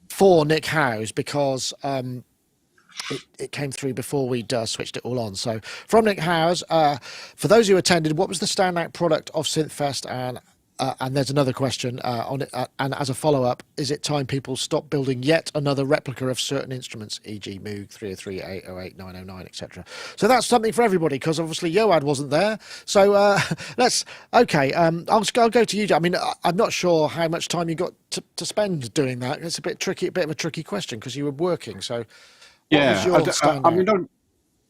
for Nick Howes, because it came through before we'd switched it all on. So from Nick Howes, for those who attended, what was the standout product of Synthfest? And there's another question on it. And as a follow-up, is it time people stop building yet another replica of certain instruments, e.g. Moog 303, 808, 909, etc.? So that's something for everybody, because obviously Yoad wasn't there. So I'll go to you. I mean, I'm not sure how much time you got to spend doing that. It's a bit of a tricky question, because you were working. So what was your standout?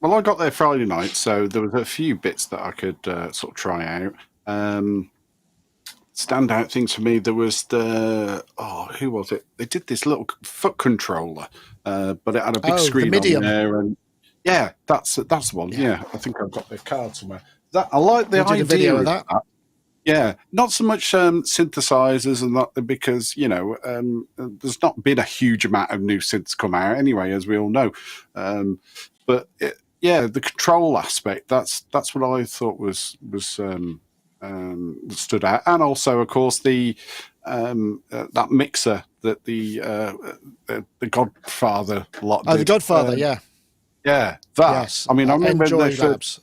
Well, I got there Friday night, so there was a few bits that I could sort of try out. Standout things for me, there was who was it? They did this little foot controller, but it had a big screen on there, and that's the one. Yeah, I think I've got the card somewhere. I like the idea of that. Yeah, not so much synthesizers and that, because there's not been a huge amount of new synths come out anyway, as we all know. But the control aspect, that's what I thought was stood out, and also, of course, the that mixer that the Godfather lot did. The Godfather, that. Yes, I mean, I remember Enjoy Labs.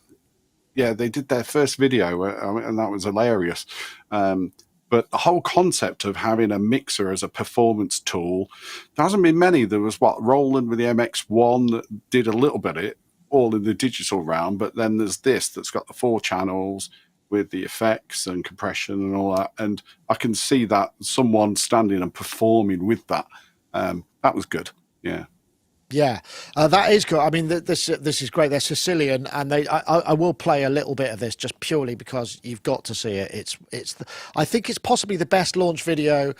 They did their first video, and that was hilarious. But the whole concept of having a mixer as a performance tool, there hasn't been many. There was Roland with the MX1 that did a little bit of it, all in the digital realm, but then there's this that's got the 4 channels with the effects and compression and all that. And I can see that someone standing and performing with that. That was good. Yeah. Yeah, that is good. I mean, this is great. They're Sicilian, and I will play a little bit of this just purely because you've got to see it. I think it's possibly the best launch video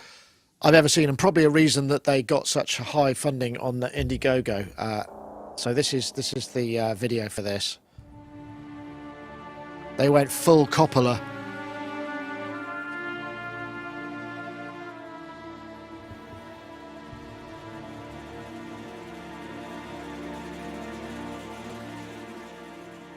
I've ever seen, and probably a reason that they got such high funding on the Indiegogo. So this is the video for this. They went full Coppola.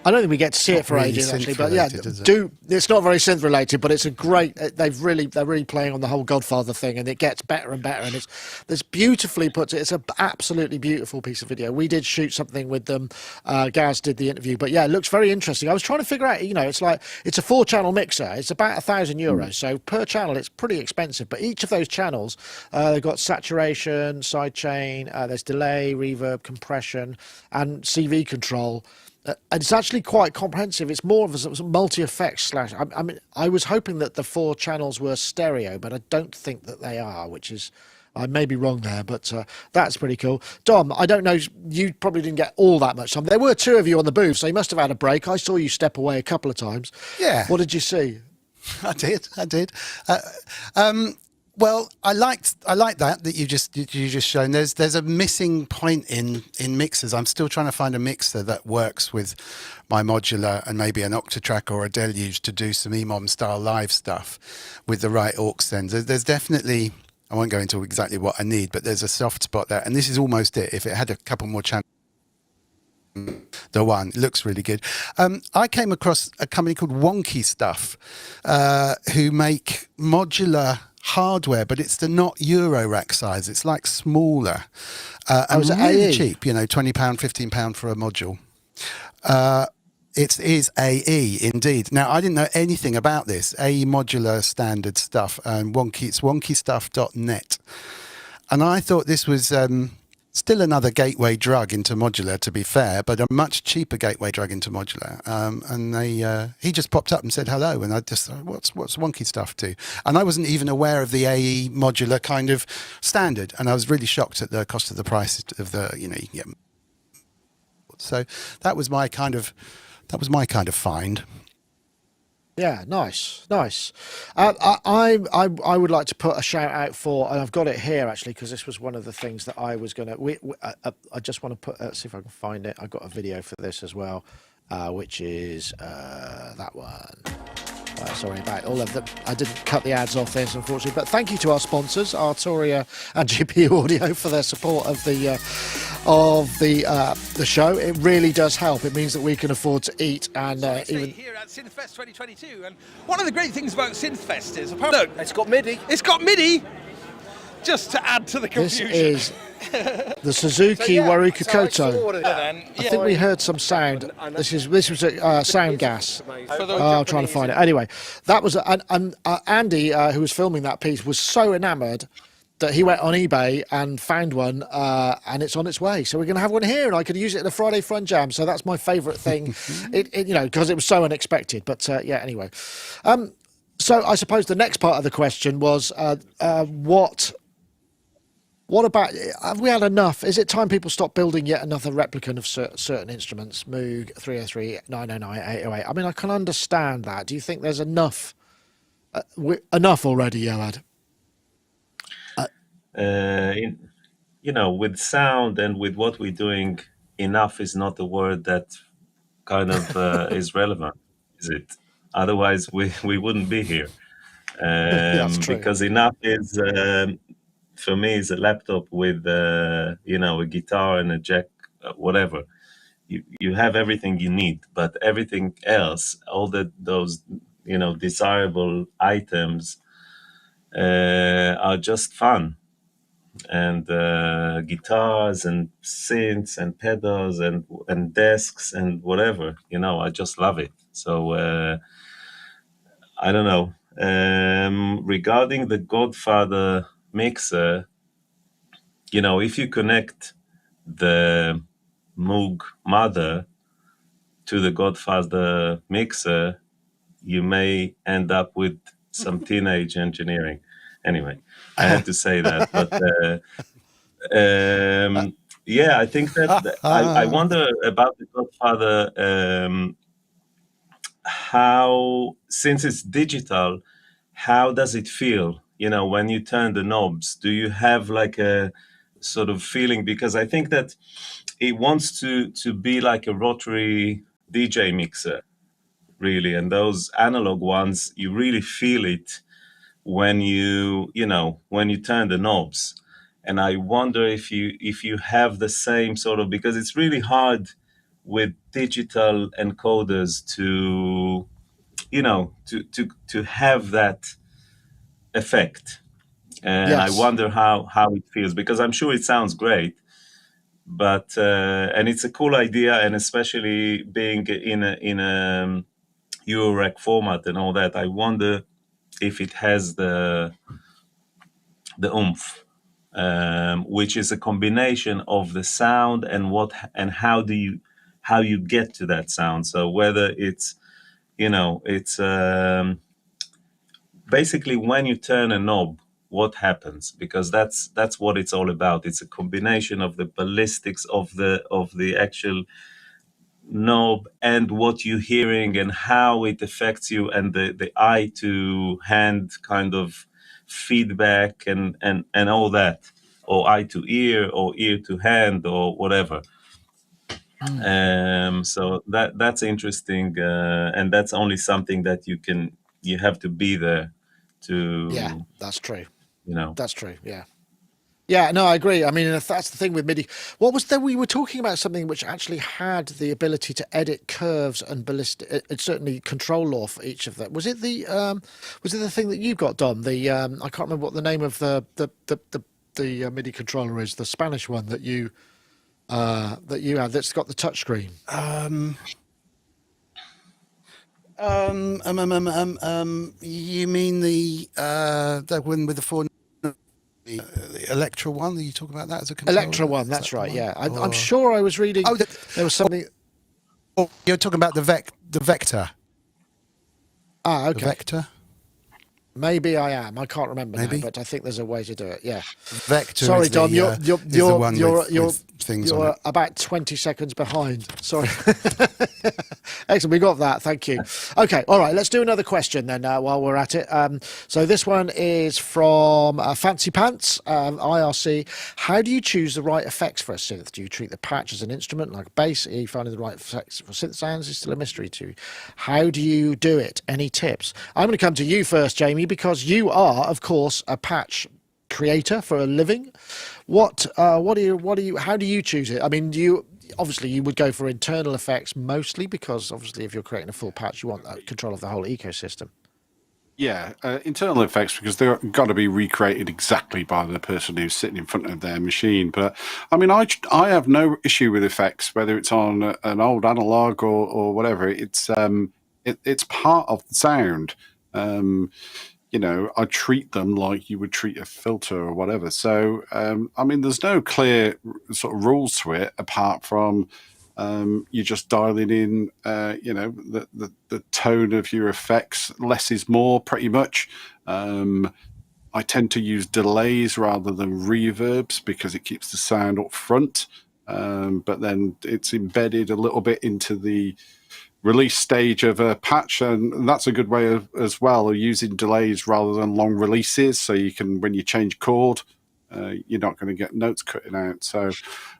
I don't think we get to see Not it for really ages, synth actually. But yeah, related, is it? it's not very synth related, but it's a great. They're really playing on the whole Godfather thing, and it gets better and better. And it's beautifully put. It's an absolutely beautiful piece of video. We did shoot something with them. Gaz did the interview, but yeah, it looks very interesting. I was trying to figure out. It's like it's a 4-channel mixer. It's about €1,000, so per channel it's pretty expensive. But each of those channels, they've got saturation, sidechain. There's delay, reverb, compression, and CV control. And it's actually quite comprehensive. It's more of a multi-effects slash. I mean, I was hoping that the 4 channels were stereo, but I don't think that they are, which is, I may be wrong there, but that's pretty cool. Dom, I don't know, you probably didn't get all that much time. There were 2 of you on the booth, so you must have had a break. I saw you step away a couple of times. Yeah. What did you see? I did. Well, I liked that you just shown. There's a missing point in mixers. I'm still trying to find a mixer that works with my modular and maybe an Octatrack or a Deluge to do some EMOM style live stuff with the right aux sends. There's definitely, I won't go into exactly what I need, but there's a soft spot there, and this is almost it. If it had a couple more channels. The one, it looks really good. I came across a company called Wonky Stuff, who make modular hardware, but it's not Euro rack size. It's like smaller and really AE? cheap. £20, £15 for a module. It is AE indeed. Now, I didn't know anything about this AE modular standard stuff. It's wonkystuff.net, and I thought this was. Still another gateway drug into modular, to be fair, but a much cheaper gateway drug into modular. And he just popped up and said hello, and I just thought, what's Wonky Stuff do? And I wasn't even aware of the AE modular kind of standard, and I was really shocked at the cost of the price of the, you can get. So that was my kind of find. Yeah, nice. I would like to put a shout out for, and I've got it here actually because this was one of the things that I was gonna. I just want to put. See if I can find it. I got a video for this as well, which is that one. Sorry about all of them. I didn't cut the ads off this, unfortunately. But thank you to our sponsors, Arturia and GP Audio, for their support of the show. It really does help. It means that we can afford to eat and even here at Synthfest 2022. And one of the great things about Synthfest is, look, it's got MIDI. It's got MIDI. Just to add to the confusion. This is the Suzuki Waruka Koto. I I think we heard some sound. This was a sound gas. I'm trying to find it. Anyway, that was and Andy, who was filming that piece, was so enamoured that he went on eBay and found one, and it's on its way. So we're going to have one here, and I could use it at the Friday Fun Jam. So that's my favourite thing, because it was so unexpected. But yeah, anyway. So I suppose the next part of the question was what about, have we had enough? Is it time people stop building yet another replicant of certain instruments? Moog, 303, 909, 808. I mean, I can understand that. Do you think there's enough already, Yoad? With sound and with what we're doing, enough is not a word that kind of is relevant, is it? Otherwise, we wouldn't be here. That's true. Because enough is... for me, is a laptop with a guitar and a jack, whatever. You have everything you need, but everything else, all those desirable items, are just fun. And guitars and synths and pedals and desks and whatever, I just love it. So I don't know. Regarding the Godfather mixer, if you connect the Moog mother to the Godfather mixer, you may end up with some teenage engineering. Anyway, I had to say that. But yeah, I think that I wonder about the Godfather, how, since it's digital, how does it feel? When you turn the knobs, do you have like a sort of feeling? Because I think that it wants to be like a rotary DJ mixer, really. And those analog ones, you really feel it when you turn the knobs. And I wonder if you have the same sort of, because it's really hard with digital encoders to, to have that effect. And I Yes. wonder how it feels, because I'm sure it sounds great, but and it's a cool idea, and especially being in a Eurorec format and all that, I wonder if it has the oomph, which is a combination of the sound and how you get to that sound. So whether it's basically when you turn a knob, what happens, because that's what it's all about. It's a combination of the ballistics of the actual knob and what you're hearing and how it affects you, and the eye to hand kind of feedback and all that, or eye to ear or ear to hand or whatever. So that's interesting, and that's only something that you have to be there to. Yeah, that's true. You know. That's true. Yeah. Yeah, no, I agree. I mean, if that's the thing with MIDI. What was there? We were talking about something which actually had the ability to edit curves and ballistic, certainly control law for each of them. Was it the thing that you got, Dom? The I can't remember what the name of the MIDI controller is. The Spanish one that you had that's got the touchscreen. You mean the one with the four? The Electra one? Are you talking about that as a controller? Electra one, that's right. Yeah, I'm sure I was reading. Oh, there was something. Oh, you're talking about the Vector. Ah, okay. The Vector. Maybe I am. I can't remember Maybe. now, but I think there's a way to do it. Yeah. Vector. Sorry, is Dom. the You're things on you're it. about 20 seconds behind. Sorry. Excellent. We got that. Thank you. Okay. All right. Let's do another question then while we're at it. So this one is from fancypants, IRC. How do you choose the right effects for a synth? Do you treat the patch as an instrument like bass? Are you finding the right effects for synth sounds? Is still a mystery to you. How do you do it? Any tips? I'm going to come to you first, Jamie, because you are, of course, a patch creator for a living. How do you choose it? I mean, you would go for internal effects mostly, because obviously if you're creating a full patch, you want control of the whole ecosystem. Yeah, internal effects, because they're got to be recreated exactly by the person who's sitting in front of their machine. But I mean, I have no issue with effects, whether it's on an old analog or whatever. It's part of the sound. I treat them like you would treat a filter or whatever. So, I mean, there's no clear sort of rules to it apart from you're just dialing in, the tone of your effects. Less is more, pretty much. I tend to use delays rather than reverbs because it keeps the sound up front. But then it's embedded a little bit into the release stage of a patch, and that's a good way as well of using delays rather than long releases, so you can, when you change chord, you're not going to get notes cutting out. So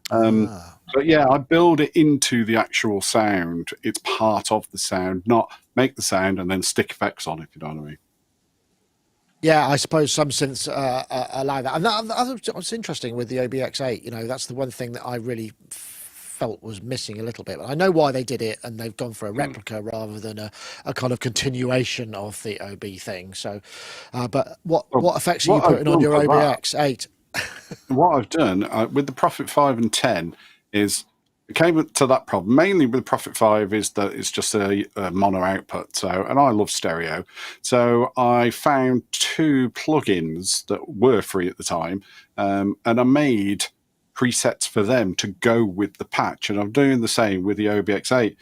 but yeah, I build it into the actual sound. It's part of the sound, not make the sound and then stick effects on, if you know what I mean. Yeah, I suppose some synths allow that. And that's interesting with the OBX8. That's the one thing that I really felt was missing a little bit. But I know why they did it, and they've gone for a replica rather than a kind of continuation of the OB thing. So, but what effects are you putting on your OBX8? What I've done with the Prophet 5 and 10 is, it came to that problem mainly with the Prophet 5 is that it's just a mono output. So, and I love stereo. So I found 2 plugins that were free at the time, and I made presets for them to go with the patch. And I'm doing the same with the OBX8.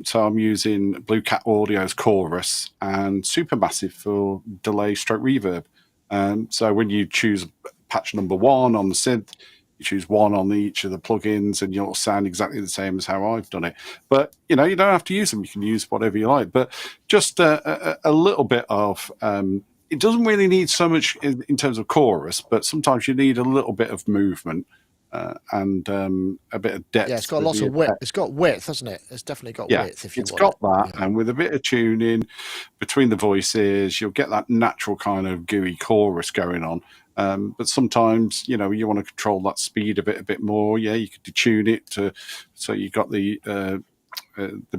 So I'm using Blue Cat Audio's chorus and Supermassive for delay stroke reverb. So when you choose patch number 1 on the synth, you choose 1 on each of the plugins, and you'll sound exactly the same as how I've done it. But you don't have to use them. You can use whatever you like. But just a little bit of it doesn't really need so much in terms of chorus, but sometimes you need a little bit of movement and a bit of depth. Yeah, it's got lots of width. It's got width, hasn't it? It's definitely got width. If you it's want got it. that, and with a bit of tuning between the voices, you'll get that natural kind of gooey chorus going on. But sometimes, you want to control that speed a bit more. Yeah, you could detune it so you got the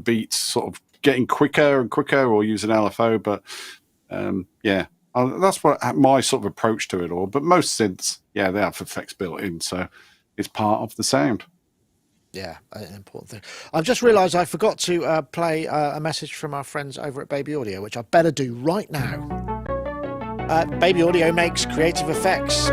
beats sort of getting quicker and quicker, or use an LFO. But that's what my sort of approach to it all. But most synths, they have effects built in, so it's part of the sound. Yeah, an important thing. I've just realised I forgot to play a message from our friends over at Babyaudio, which I better do right now. Babyaudio makes creative effects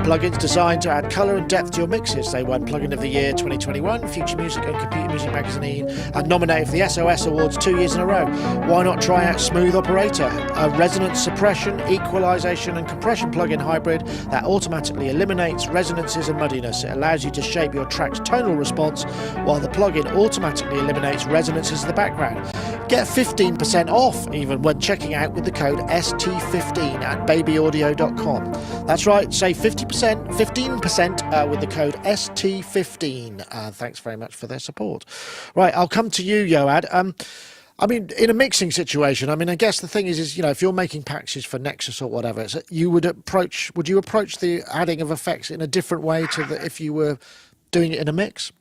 plugins designed to add colour and depth to your mixes. They won Plugin of the Year 2021, Future Music and Computer Music Magazine, and nominated for the SOS Awards 2 years in a row. Why not try out Smooth Operator, a resonance suppression, equalisation and compression plugin hybrid that automatically eliminates resonances and muddiness. It allows you to shape your track's tonal response, while the plugin automatically eliminates resonances in the background. Get 15% off even when checking out with the code ST15 at babyaudio.com. That's right, save 15% with the code ST15. Thanks very much for their support. Right, I'll come to you, Yoad. I mean, in a mixing situation, I guess the thing is, if you're making packages for Nexus or whatever, would you approach the adding of effects in a different way to if you were doing it in a mix?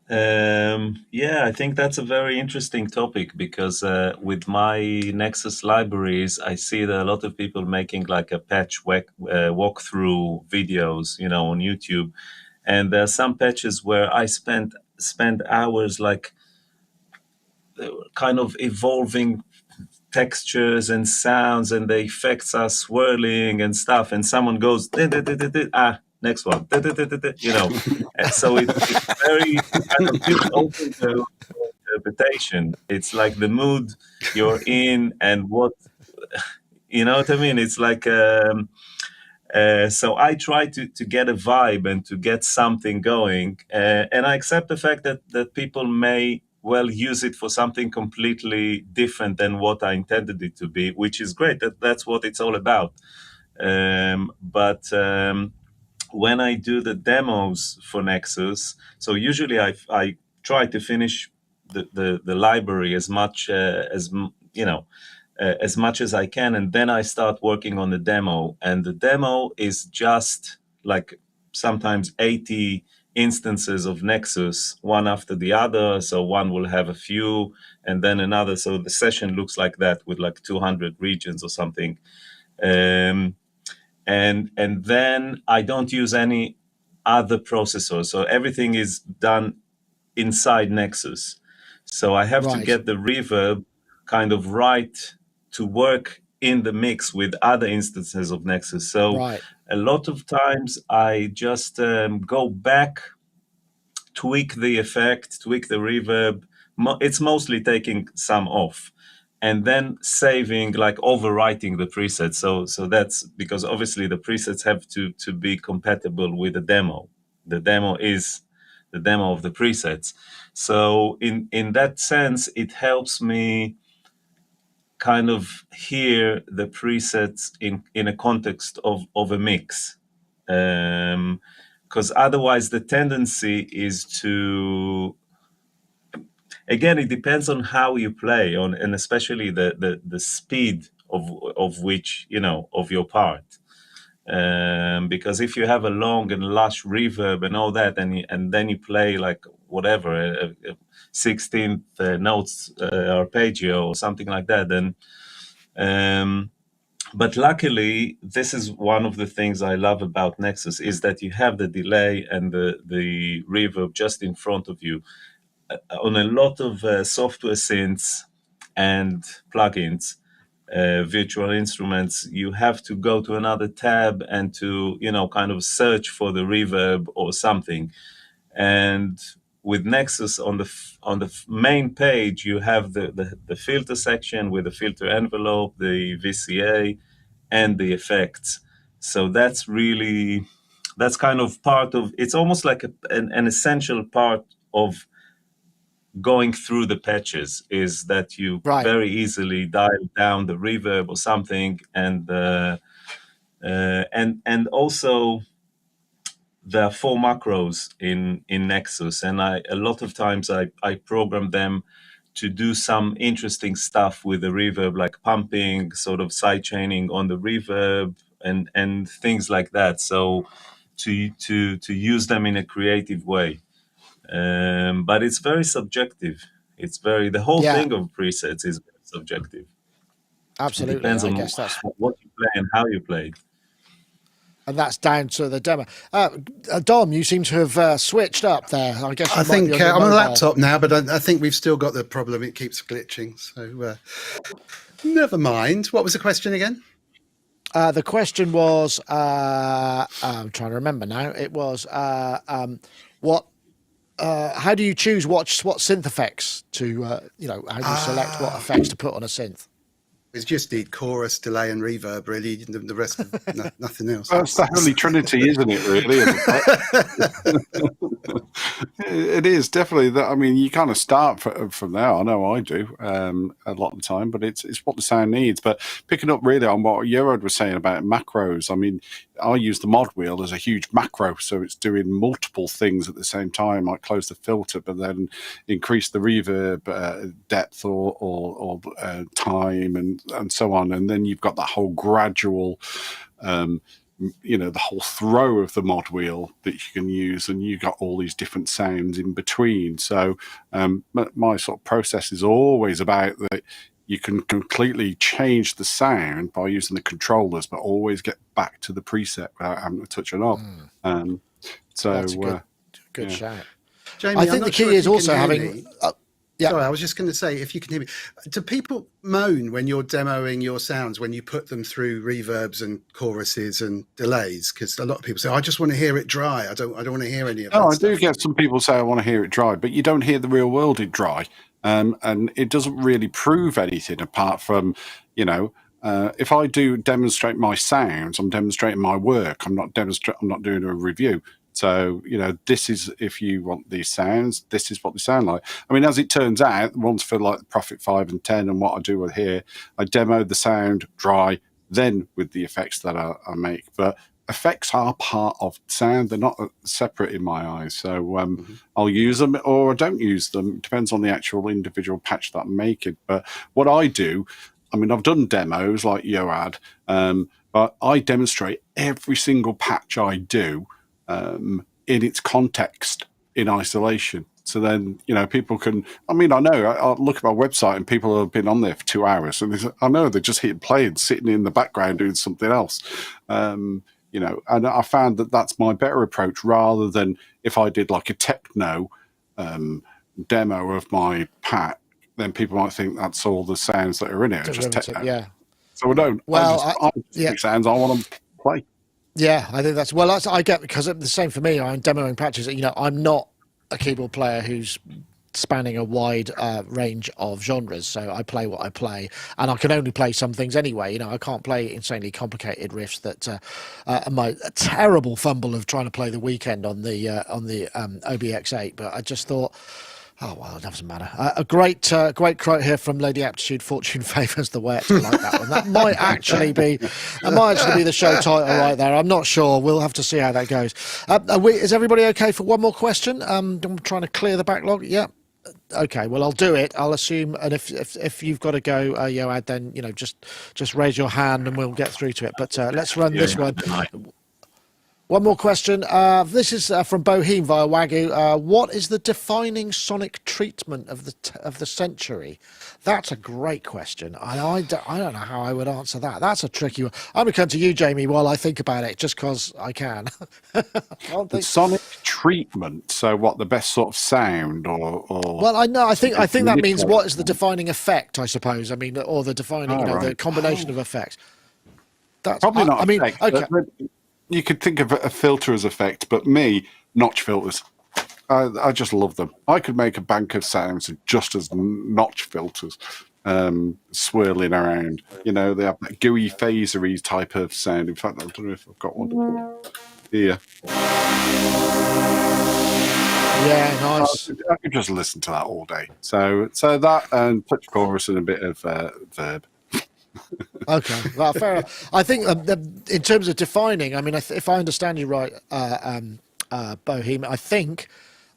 I think that's a very interesting topic, because with my Nexus libraries, I see that a lot of people making like a patch walkthrough videos, on YouTube, and there are some patches where I spend hours like kind of evolving textures and sounds, and the effects are swirling and stuff, and someone goes next one, and so it's very kind of just open to interpretation. It's like the mood you're in and what, you know what I mean? It's like so I try to get a vibe and to get something going, and I accept the fact that people may well use it for something completely different than what I intended it to be, which is great. That's what it's all about. But when I do the demos for Nexus, so usually I try to finish the library as much as much as I can, and then I start working on the demo. And the demo is just like sometimes 80 instances of Nexus, one after the other. So one will have a few and then another. So the session looks like that with like 200 regions or something. And then I don't use any other processor. So everything is done inside Nexus. So I have to get the reverb kind of right to work in the mix with other instances of Nexus. So a lot of times I just go back, tweak the effect, tweak the reverb. It's mostly taking some off, and then saving, like overwriting the presets. So that's because obviously the presets have to be compatible with the demo. The demo is the demo of the presets. So in that sense, it helps me kind of hear the presets in a context of a mix. Because otherwise the tendency is to, again, it depends on how you play on, and especially the speed of which, of your part. Because if you have a long and lush reverb and all that, and then you play like whatever, a 16th notes arpeggio or something like that, then but luckily, this is one of the things I love about Nexus, is that you have the delay and the reverb just in front of you. On a lot of software synths and plugins, virtual instruments, you have to go to another tab and to, kind of search for the reverb or something. And with Nexus on the main page, you have the filter section with the filter envelope, the VCA, and the effects. So that's kind of part of, it's almost like an essential part of going through the patches, is that you very easily dial down the reverb or something, and also there are 4 macros in Nexus, and a lot of times I program them do some interesting stuff with the reverb, like pumping, sort of side chaining on the reverb, and things like that. So to use them in a creative way. But it's very subjective. The whole Yeah, thing of presets is very subjective. It absolutely. depends I on guess that's what you play and how you play. and that's down to the demo. Dom, you seem to have switched up there. I guess you I might think be on your I'm on a mobile. laptop now, but I think we've still got the problem. It keeps glitching. So never mind. What was the question again? The question was, I'm trying to remember now. It was, what? How do you choose what synth effects to? How do you select what effects to put on a synth? It's just the chorus, delay, and reverb. Really, the rest of nothing else. That's the Holy Trinity, isn't it? Really, it is definitely that. I mean, you kind of start from there. I know I do a lot of the time, but it's what the sound needs. But picking up really on what Yoad was saying about macros, I mean, I use the mod wheel as a huge macro, so it's doing multiple things at the same time. I close the filter, but then increase the reverb depth or time and so on, and then you've got that whole gradual. The whole throw of the mod wheel that you can use, and you got all these different sounds in between. So my sort of process is always about that you can completely change the sound by using the controllers, but always get back to the preset without having to touch a knob. That's a good shout. Jamie, I think the key is also having. Yeah. Sorry, I was just going to say, if you can hear me, do people moan when you're demoing your sounds, when you put them through reverbs and choruses and delays? Because a lot of people say, I just want to hear it dry. I don't want to hear any of that. I do get some people say I want to hear it dry, but you don't hear the real world it dry. And it doesn't really prove anything apart from, if I do demonstrate my sounds, I'm demonstrating my work. I'm not doing a review. So, this is, if you want these sounds, this is what they sound like. I mean, as it turns out, ones for like the Prophet 5 and 10 and what I do with here, I demo the sound dry, then with the effects that I make. But effects are part of sound. They're not separate in my eyes. So I'll use them or I don't use them. It depends on the actual individual patch that I'm making. But what I do, I mean, I've done demos like Yoad, but I demonstrate every single patch I do in its context in isolation. So then, people can, I know, I look at my website and people have been on there for 2 hours and I know they're just hitting play and sitting in the background doing something else. And I found that that's my better approach rather than if I did like a techno demo of my pack, then people might think that's all the sounds that are in it, just techno. Yeah. So I don't, I just sounds I want to play. Yeah, I think that's I get, because the same for me. I'm demoing patches. I'm not a keyboard player who's spanning a wide range of genres, so I play what I play, and I can only play some things anyway. I can't play insanely complicated riffs that my terrible fumble of trying to play The Weekend on the OBX8. But I just thought, oh well, it doesn't matter. A great quote here from Lady Aptitude: "Fortune favours the wet." I like that one. That might actually be the show title right there. I'm not sure. We'll have to see how that goes. Is everybody okay for one more question? I'm trying to clear the backlog. Yeah. Okay. Well, I'll do it. I'll assume, and if you've got to go, Yoad, then just raise your hand and we'll get through to it. But let's run this one. One more question. This is from Bohem via Wagoo. What is the defining sonic treatment of the century? That's a great question. I don't know how I would answer that. That's a tricky one. I'm going to come to you, Jamie, while I think about it, just because I can. Sonic treatment. So, what, the best sort of sound, or? Well, I know. I think that means what is the defining effect? I suppose. I mean, or the defining, the combination of effects. That's probably not. Effect, okay. You could think of a filter as effect, but me, notch filters. I just love them. I could make a bank of sounds just as notch filters swirling around. They have that gooey, phasery type of sound. In fact, I don't know if I've got one here. Yeah, nice. I could just listen to that all day. So that and touch chorus and a bit of verb. Okay, well, fair enough. I think in terms of defining, I mean, if I understand you right, Bohem, I think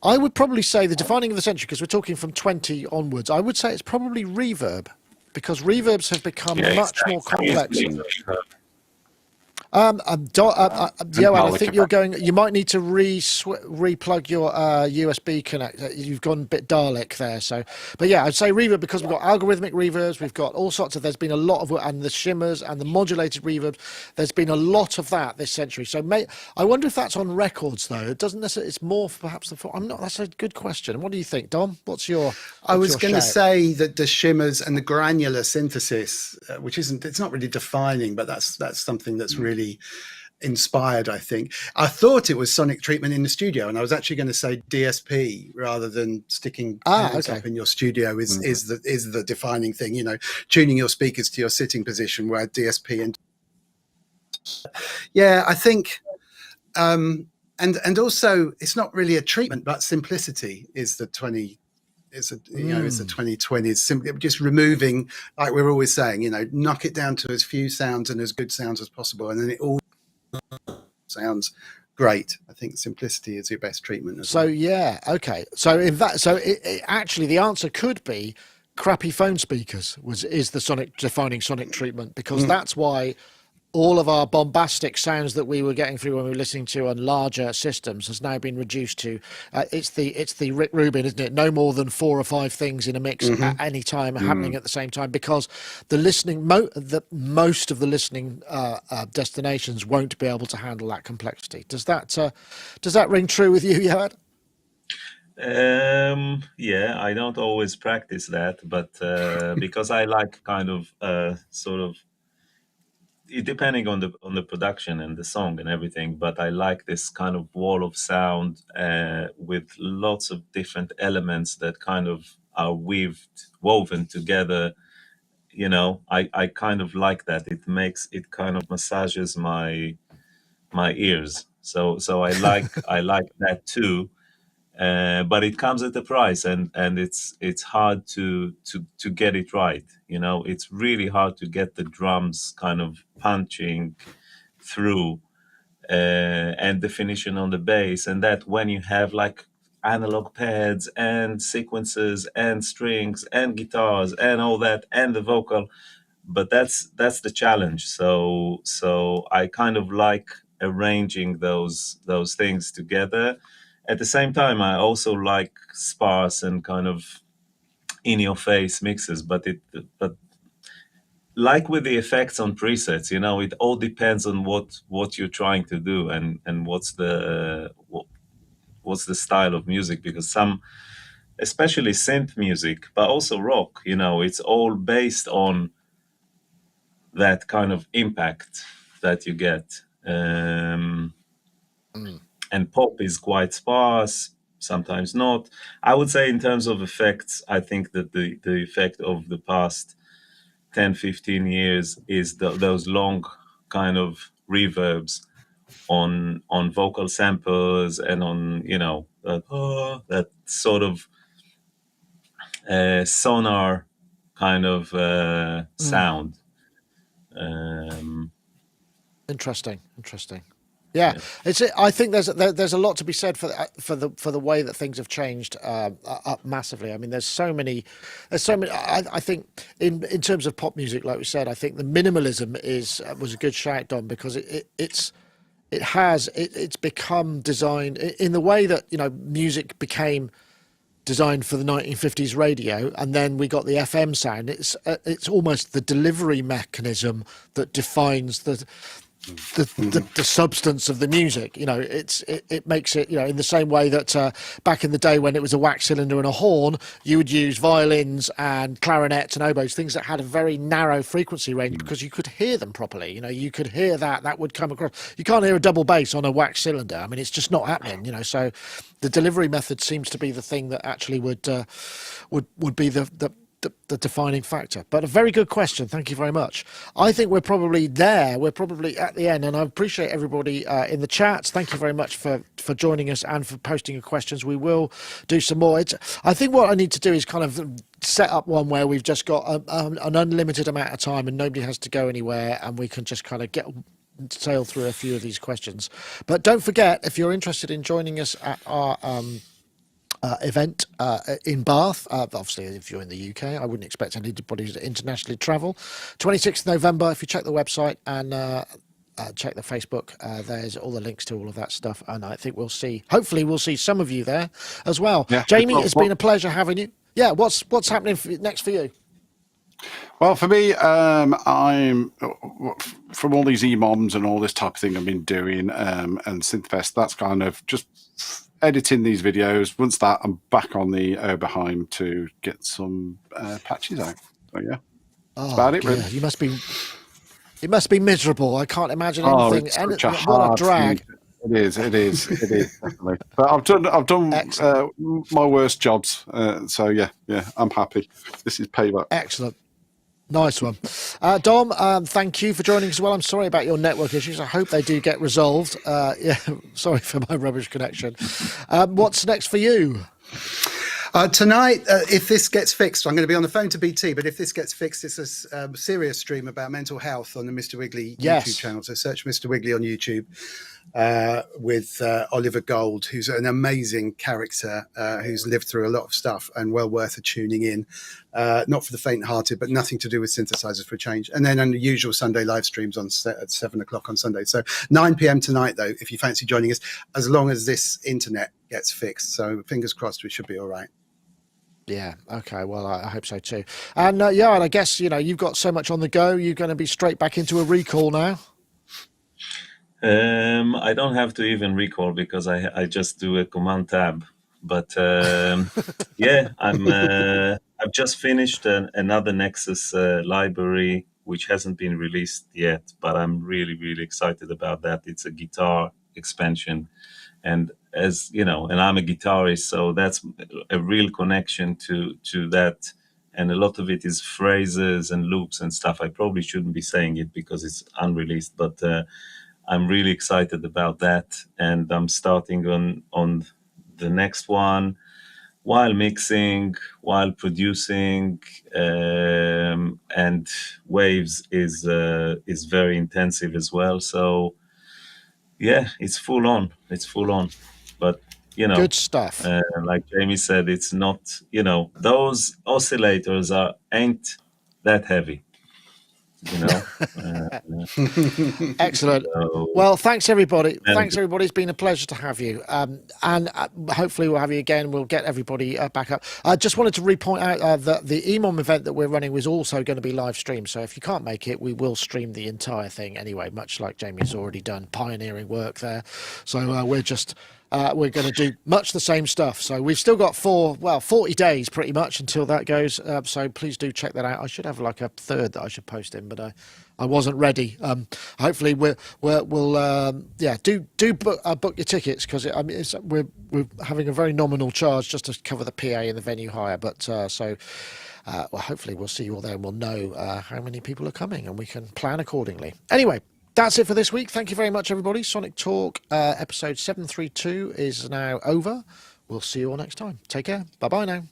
I would probably say the defining of the century, because we're talking from 20 onwards, I would say it's probably reverb, because reverbs have become much more complex. Yoad, I think you're going. You might need to replug your USB connector. You've gone a bit Dalek there. So, but yeah, I'd say reverb because we've got algorithmic reverbs. We've got all sorts of. There's been a lot of, and the shimmers and the modulated reverbs. There's been a lot of that this century. So, I wonder if that's on records though. It doesn't necessarily. It's more perhaps the. I'm not. That's a good question. What do you think, Dom? What's your? I was going to say that the shimmers and the granular synthesis, which isn't, it's not really defining, but that's something that's really inspired, I think. I thought it was sonic treatment in the studio, and I was actually going to say DSP rather than sticking hands up in your studio is the defining thing. You know, tuning your speakers to your sitting position, where DSP and I think. And also, it's not really a treatment, but simplicity is the 20. It's the 2020s. Simply just removing, like we're always saying, you know, knock it down to as few sounds and as good sounds as possible, and then it all sounds great. I think simplicity is your best treatment. So okay. So in that, it actually the answer could be crappy phone speakers is the defining sonic treatment, because that's why all of our bombastic sounds that we were getting through when we were listening to on larger systems has now been reduced to it's the Rick Rubin, isn't it? No more than 4 or 5 things in a mix at any time happening at the same time, because the listening most of the listening destinations won't be able to handle that complexity. Does that ring true with you, Yoad? Yeah, I don't always practice that, but because I like kind of sort of, depending on the production and the song and everything, but I like this kind of wall of sound with lots of different elements that kind of are woven together. You know, I kind of like that. It kind of massages my ears. So I like that too. But it comes at a price, and it's hard to get it right. You know, it's really hard to get the drums kind of punching through, and definition on the bass, and that when you have like analog pads and sequences and strings and guitars and all that and the vocal, but that's the challenge. So I kind of like arranging those things together. At the same time, I also like sparse and kind of in-your-face mixes, but like with the effects on presets, you know, it all depends on what you're trying to do and what's the style of music, because some, especially synth music, but also rock, you know, it's all based on that kind of impact that you get. And pop is quite sparse, sometimes not. I would say in terms of effects, I think that the effect of the past 10, 15 years is those long kind of reverbs on vocal samples and on, you know, that sort of sonar kind of sound. Interesting. Yeah, I think there's a lot to be said for the way that things have changed up massively. I mean, there's so many. I think in terms of pop music, like we said, I think the minimalism was a good shout, Don, because it's become designed in the way that, you know, music became designed for the 1950s radio, and then we got the FM sound. It's almost the delivery mechanism that defines the substance of the music. You know, it makes it, you know, in the same way that back in the day when it was a wax cylinder and a horn, you would use violins and clarinets and oboes, things that had a very narrow frequency range, because you could hear them properly. You know, you could hear that would come across. You can't hear a double bass on a wax cylinder. I mean, it's just not happening, you know. So the delivery method seems to be the thing that actually would be the defining factor. But a very good question. Thank you very much. I think we're probably there. We're probably at the end, and I appreciate everybody in the chats. Thank you very much for joining us and for posting your questions. We will do some more. I think what I need to do is kind of set up one where we've just got an unlimited amount of time and nobody has to go anywhere, and we can just kind of sail through a few of these questions. But don't forget, if you're interested in joining us at our event in Bath. Obviously, if you're in the UK, I wouldn't expect anybody to internationally travel. 26th November, if you check the website and check the Facebook, there's all the links to all of that stuff. And I think hopefully we'll see some of you there as well. Yeah. Jamie, Well, it's been a pleasure having you. Yeah, what's happening next for you? Well, for me, I'm from all these EMOMs and all this type of thing I've been doing, and Synthfest. That's kind of just editing these videos. Once that, I'm back on the Oberheim to get some patches out. So yeah, that's about it. Really. It must be miserable. I can't imagine anything. It's such a What a hard drag! thing. It is definitely. But I've done my worst jobs. So yeah, I'm happy. This is payback. Excellent. Nice one. Dom, thank you for joining us as well. I'm sorry about your network issues. I hope they do get resolved. Yeah, sorry for my rubbish connection. What's next for you? Tonight, if this gets fixed, I'm going to be on the phone to BT, but if this gets fixed, it's a serious stream about mental health on the Mr. Wiggly YouTube channel. So search Mr. Wiggly on YouTube with Oliver Gold, who's an amazing character who's lived through a lot of stuff and well worth a tuning in. Not for the faint-hearted, but nothing to do with synthesizers for a change. And then on the usual Sunday live streams at 7 o'clock on Sunday. So 9 p.m. tonight, though, if you fancy joining us, as long as this internet gets fixed. So fingers crossed, we should be all right. Yeah. Okay. Well, I hope so too. And and I guess you've got so much on the go. You're going to be straight back into a recall now. I don't have to even recall because I just do a command tab. But yeah, I've just finished another Nexus library which hasn't been released yet, but I'm really, really excited about that. It's a guitar expansion. And as you know, and I'm a guitarist, so that's a real connection to that. And a lot of it is phrases and loops and stuff. I probably shouldn't be saying it because it's unreleased, but I'm really excited about that. And I'm starting on the next one while mixing, while producing, and Waves is very intensive as well. So yeah, it's full on. But good stuff. Like Jamie said, it's not. Those oscillators ain't that heavy. Excellent. Well, thanks everybody. It's been a pleasure to have you. And hopefully we'll have you again. We'll get everybody back up. I just wanted to repoint out that the EMOM event that we're running was also going to be live streamed. So if you can't make it, we will stream the entire thing anyway, much like Jamie's already done pioneering work there. So we're going to do much the same stuff. So we've still got 40 days pretty much until that goes. So please do check that out. I should have like a third that I should post in, but I wasn't ready. Hopefully we'll book your tickets because we're having a very nominal charge just to cover the PA and the venue hire. But hopefully we'll see you all there and we'll know how many people are coming and we can plan accordingly. Anyway. That's it for this week. Thank you very much, everybody. Sonic Talk episode 732 is now over. We'll see you all next time. Take care. Bye-bye now.